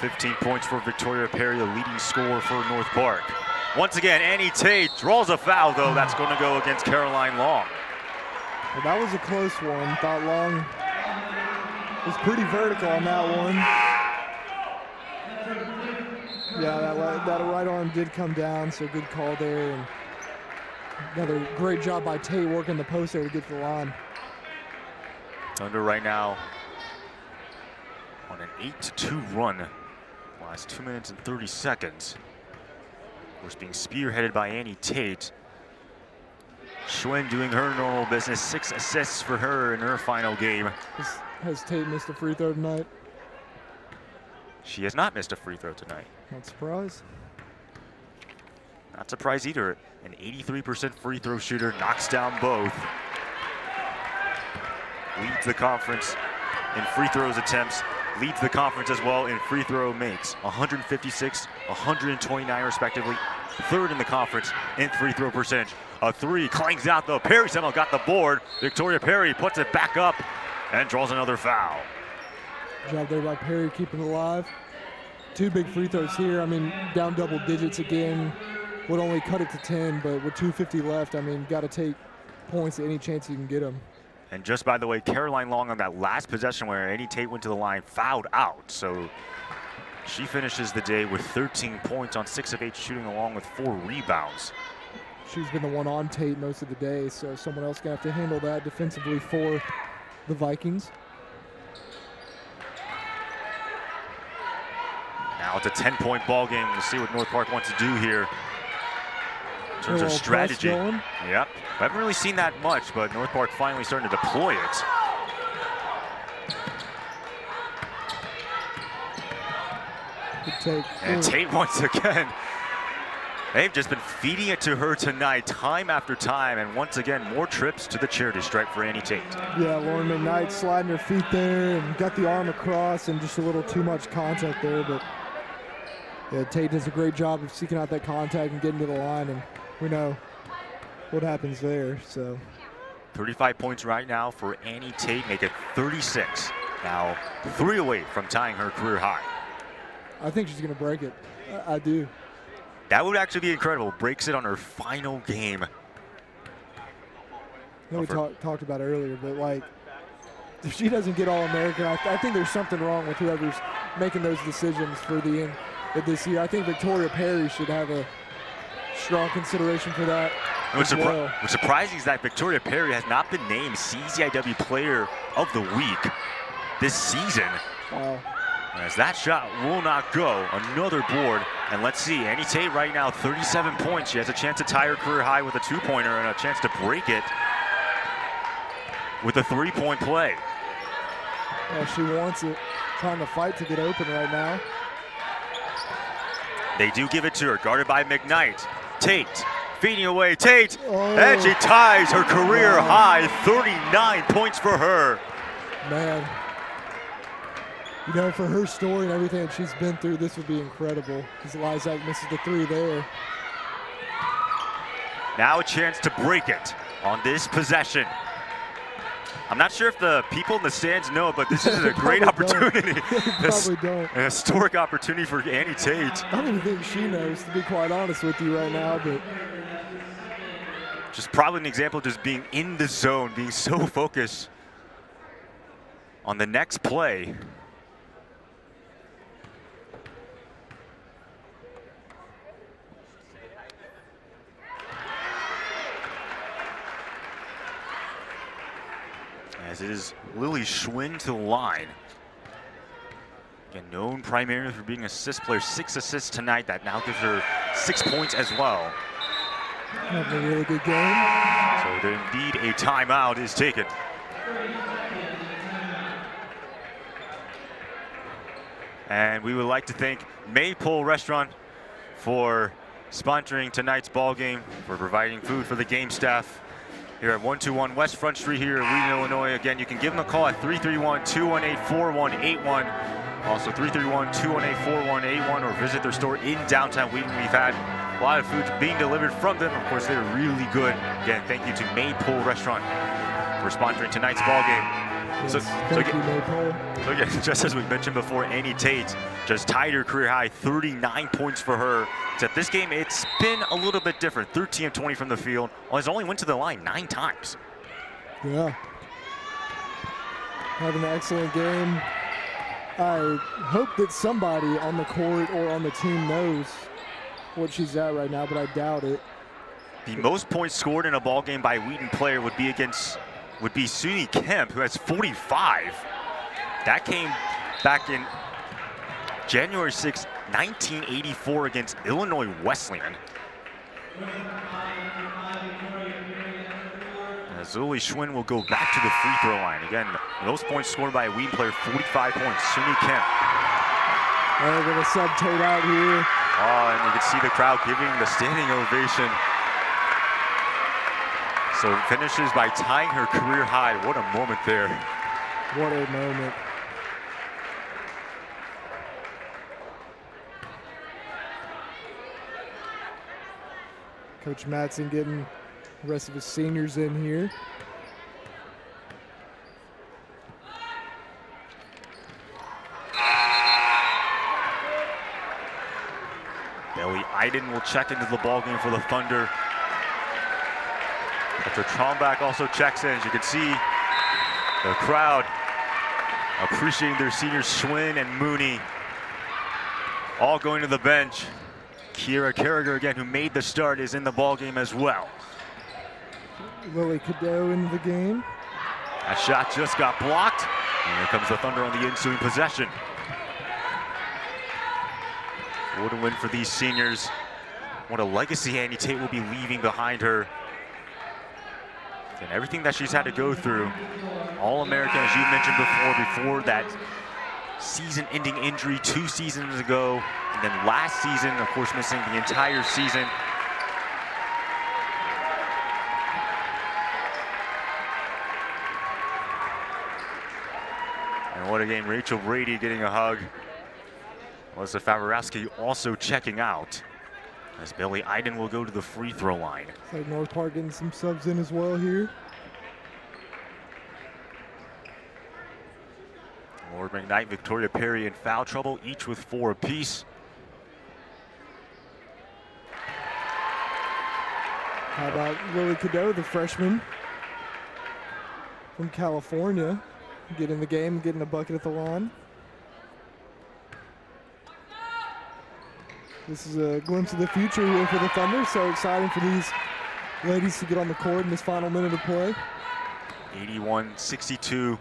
15 points for Victoria Perry, the leading scorer for North Park. Once again, Annie Tate draws a foul, though. That's going to go against Caroline Long. Well, that was a close one. Thought Long was pretty vertical on that one. Yeah, that right arm did come down, so good call there. And another great job by Tate working the post there to get to the line. Thunder right now on an 8-2 run. Last 2 minutes and 30 seconds. Of course, being spearheaded by Annie Tate. Schwinn doing her normal business. 6 assists for her in her final game. Has Tate missed a free throw tonight? She has not missed a free throw tonight. Not surprised. Not surprised either. An 83% free throw shooter, knocks down both. Leads the conference in free throws attempts. Leads the conference as well in free throw makes. 156, 129 respectively. Third in the conference in free throw percentage. A 3 clangs out though. Perry somehow got the board. Victoria Perry puts it back up and draws another foul. Good job there by Perry keeping it alive. 2 big free throws here. I mean, down double digits again. Would only cut it to 10, but with 2:50 left, I mean, got to take points at any chance you can get them. And just by the way, Caroline Long on that last possession where Annie Tate went to the line fouled out. So she finishes the day with 13 points on 6 of 8 shooting along with 4 rebounds. She's been the one on Tate most of the day, so someone else going to have to handle that defensively for the Vikings. Now it's a 10-point ball game. We'll see what North Park wants to do here. in terms of press strategy. going. Yep. I haven't really seen that much, but North Park finally starting to deploy it. Good take. And Tate once again. They've just been feeding it to her tonight, time after time, and once again, more trips to the charity stripe for Annie Tate. Yeah, Lauren McKnight sliding her feet there and got the arm across and just a little too much contact there, but yeah, Tate does a great job of seeking out that contact and getting to the line, and we know what happens there, so. 35 points right now for Annie Tate, make it 36. Now 3 away from tying her career high. I think she's gonna break it, I do. That would actually be incredible. Breaks it on her final game. I know we talked about it earlier, but like, if she doesn't get All-American, I think there's something wrong with whoever's making those decisions for the end of this year. I think Victoria Perry should have a strong consideration for that. What's surprising is that Victoria Perry has not been named CCIW Player of the Week this season. Wow. As that shot will not go. Another board. And let's see, Annie Tate right now, 37 points. She has a chance to tie her career high with a 2-pointer and a chance to break it with a 3-point play. Yeah, she wants it. Trying to fight to get open right now. They do give it to her, guarded by McKnight. Tate, feeding away, Tate, and she ties her career high, 39 points for her. Man. You know, for her story and everything that she's been through, this would be incredible. Because Lizak misses the 3 there. Now a chance to break it on this possession. I'm not sure if the people in the stands know, but this is a great opportunity. Probably don't. An historic opportunity for Annie Tate. I don't even think she knows, to be quite honest with you right now, but just probably an example of just being in the zone, being so focused on the next play. As it is Lily Schwinn to the line. Again, known primarily for being an assist player, 6 assists tonight. That now gives her 6 points as well. having a really good game. So indeed a timeout is taken. And we would like to thank Maypole Restaurant for sponsoring tonight's ball game, for providing food for the game staff here at 121 West Front Street here in Wheaton, Illinois. Again, you can give them a call at 331-218-4181. Also 331-218-4181, or visit their store in downtown Wheaton. We've had a lot of food being delivered from them. Of course, they're really good. Again, thank you to Maypole Restaurant for sponsoring tonight's ball game. Yes, thank you, Maypole. So again, just as we mentioned before, Annie Tate just tied her career high, 39 points for her. Except this game, it's been a little bit different. 13 of 20 from the field. Has only went to the line 9 times. Yeah. Having an excellent game. I hope that somebody on the court or on the team knows what she's at right now, but I doubt it. The most points scored in a ball game by a Wheaton player would be Suni Kemp, who has 45. That came back in January 6, 1984 against Illinois Wesleyan. As Lily Schwinn will go back to the free throw line. Again, most points scored by a Wheaton player, 45 points. Suni Kemp. They're going to sub Tate out here. Oh, and you can see the crowd giving the standing ovation. So it finishes by tying her career high. What a moment there. What a moment. Coach Matson getting the rest of his seniors in here. Belly Iden will check into the ballgame for the Thunder. After Trombach also checks in, as you can see, the crowd appreciating their seniors Schwinn and Mooney all going to the bench. Kira Carragher, again, who made the start, is in the ballgame as well. Lily Cadeau into the game. That shot just got blocked. And here comes the Thunder on the ensuing possession. What a win for these seniors. what a legacy Annie Tate will be leaving behind her. And everything that she's had to go through. All-American, as you mentioned before that season-ending injury 2 seasons ago. And then last season, of course, missing the entire season. And what a game. Rachel Brady getting a hug. Melissa Favorowski also checking out, as Bailey Iden will go to the free throw line. It's like North Park getting some subs in as well here. Lord McKnight, Victoria Perry in foul trouble, each with 4 apiece. How about Lily Cadeau, the freshman from California, getting the game, getting a bucket at the line. This is a glimpse of the future here for the Thunder. So exciting for these ladies to get on the court in this final minute of play. 81-62 in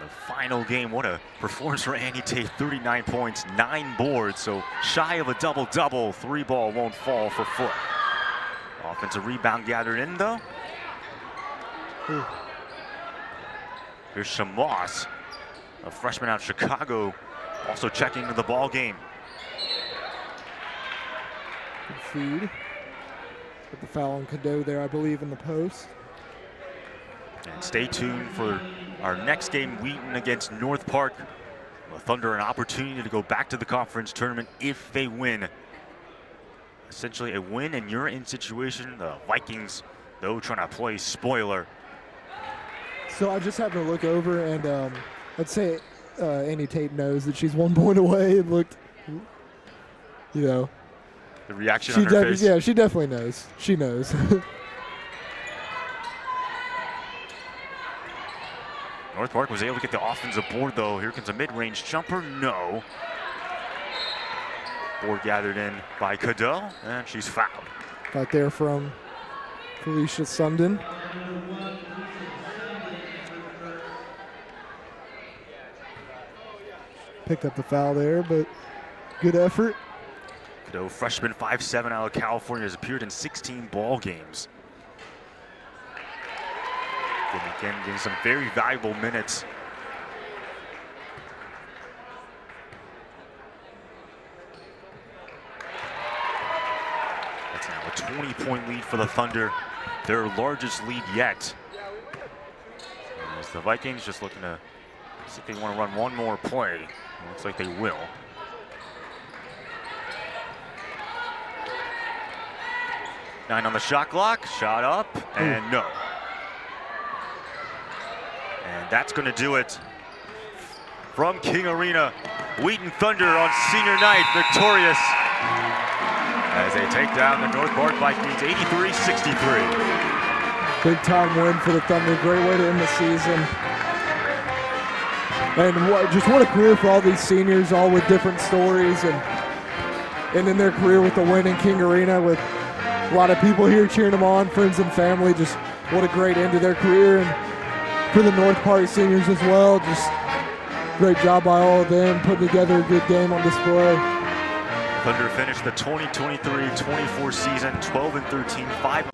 the final game. What a performance for Annie Tate. 39 points, 9 boards. So shy of a double-double. 3 ball won't fall for Foot. Offensive rebound gathered in, though. Ooh. Here's Shamoss, a freshman out of Chicago, also checking into the ball game. Good feed. Put the foul on Cadeau there, I believe, in the post. And stay tuned for our next game, Wheaton against North Park. The Thunder an opportunity to go back to the conference tournament if they win. Essentially a win and you're in situation. The Vikings, though, trying to play spoiler. So I just happened to look over, and I'd say Annie Tate knows that she's 1 point away. It looked, you know. The reaction on her face. Yeah, she definitely knows. She knows. North Park was able to get the offensive board, though. Here comes a mid-range jumper. No. Board gathered in by Cadeau, and she's fouled. Right there from Felicia Sundin. Picked up the foul there, but good effort. Cadeau, freshman, 5'7" out of California, has appeared in 16 ball games. And again, getting some very valuable minutes. That's now a 20-point lead for the Thunder, their largest lead yet. As the Vikings just looking to see if they want to run one more play. It looks like they will. Nine on the shot clock, shot up, and no. And that's going to do it from King Arena. Wheaton Thunder on senior night, victorious as they take down the North Park Vikings 83-63. Big time win for the Thunder. Great way to end the season. And just what a career for all these seniors, all with different stories, and ending their career with a win in King Arena with a lot of people here cheering them on, friends and family. Just what a great end to their career. And for the North Park seniors as well, just great job by all of them, putting together a good game on display. Thunder finished the 2023-24 season 12-13, 5.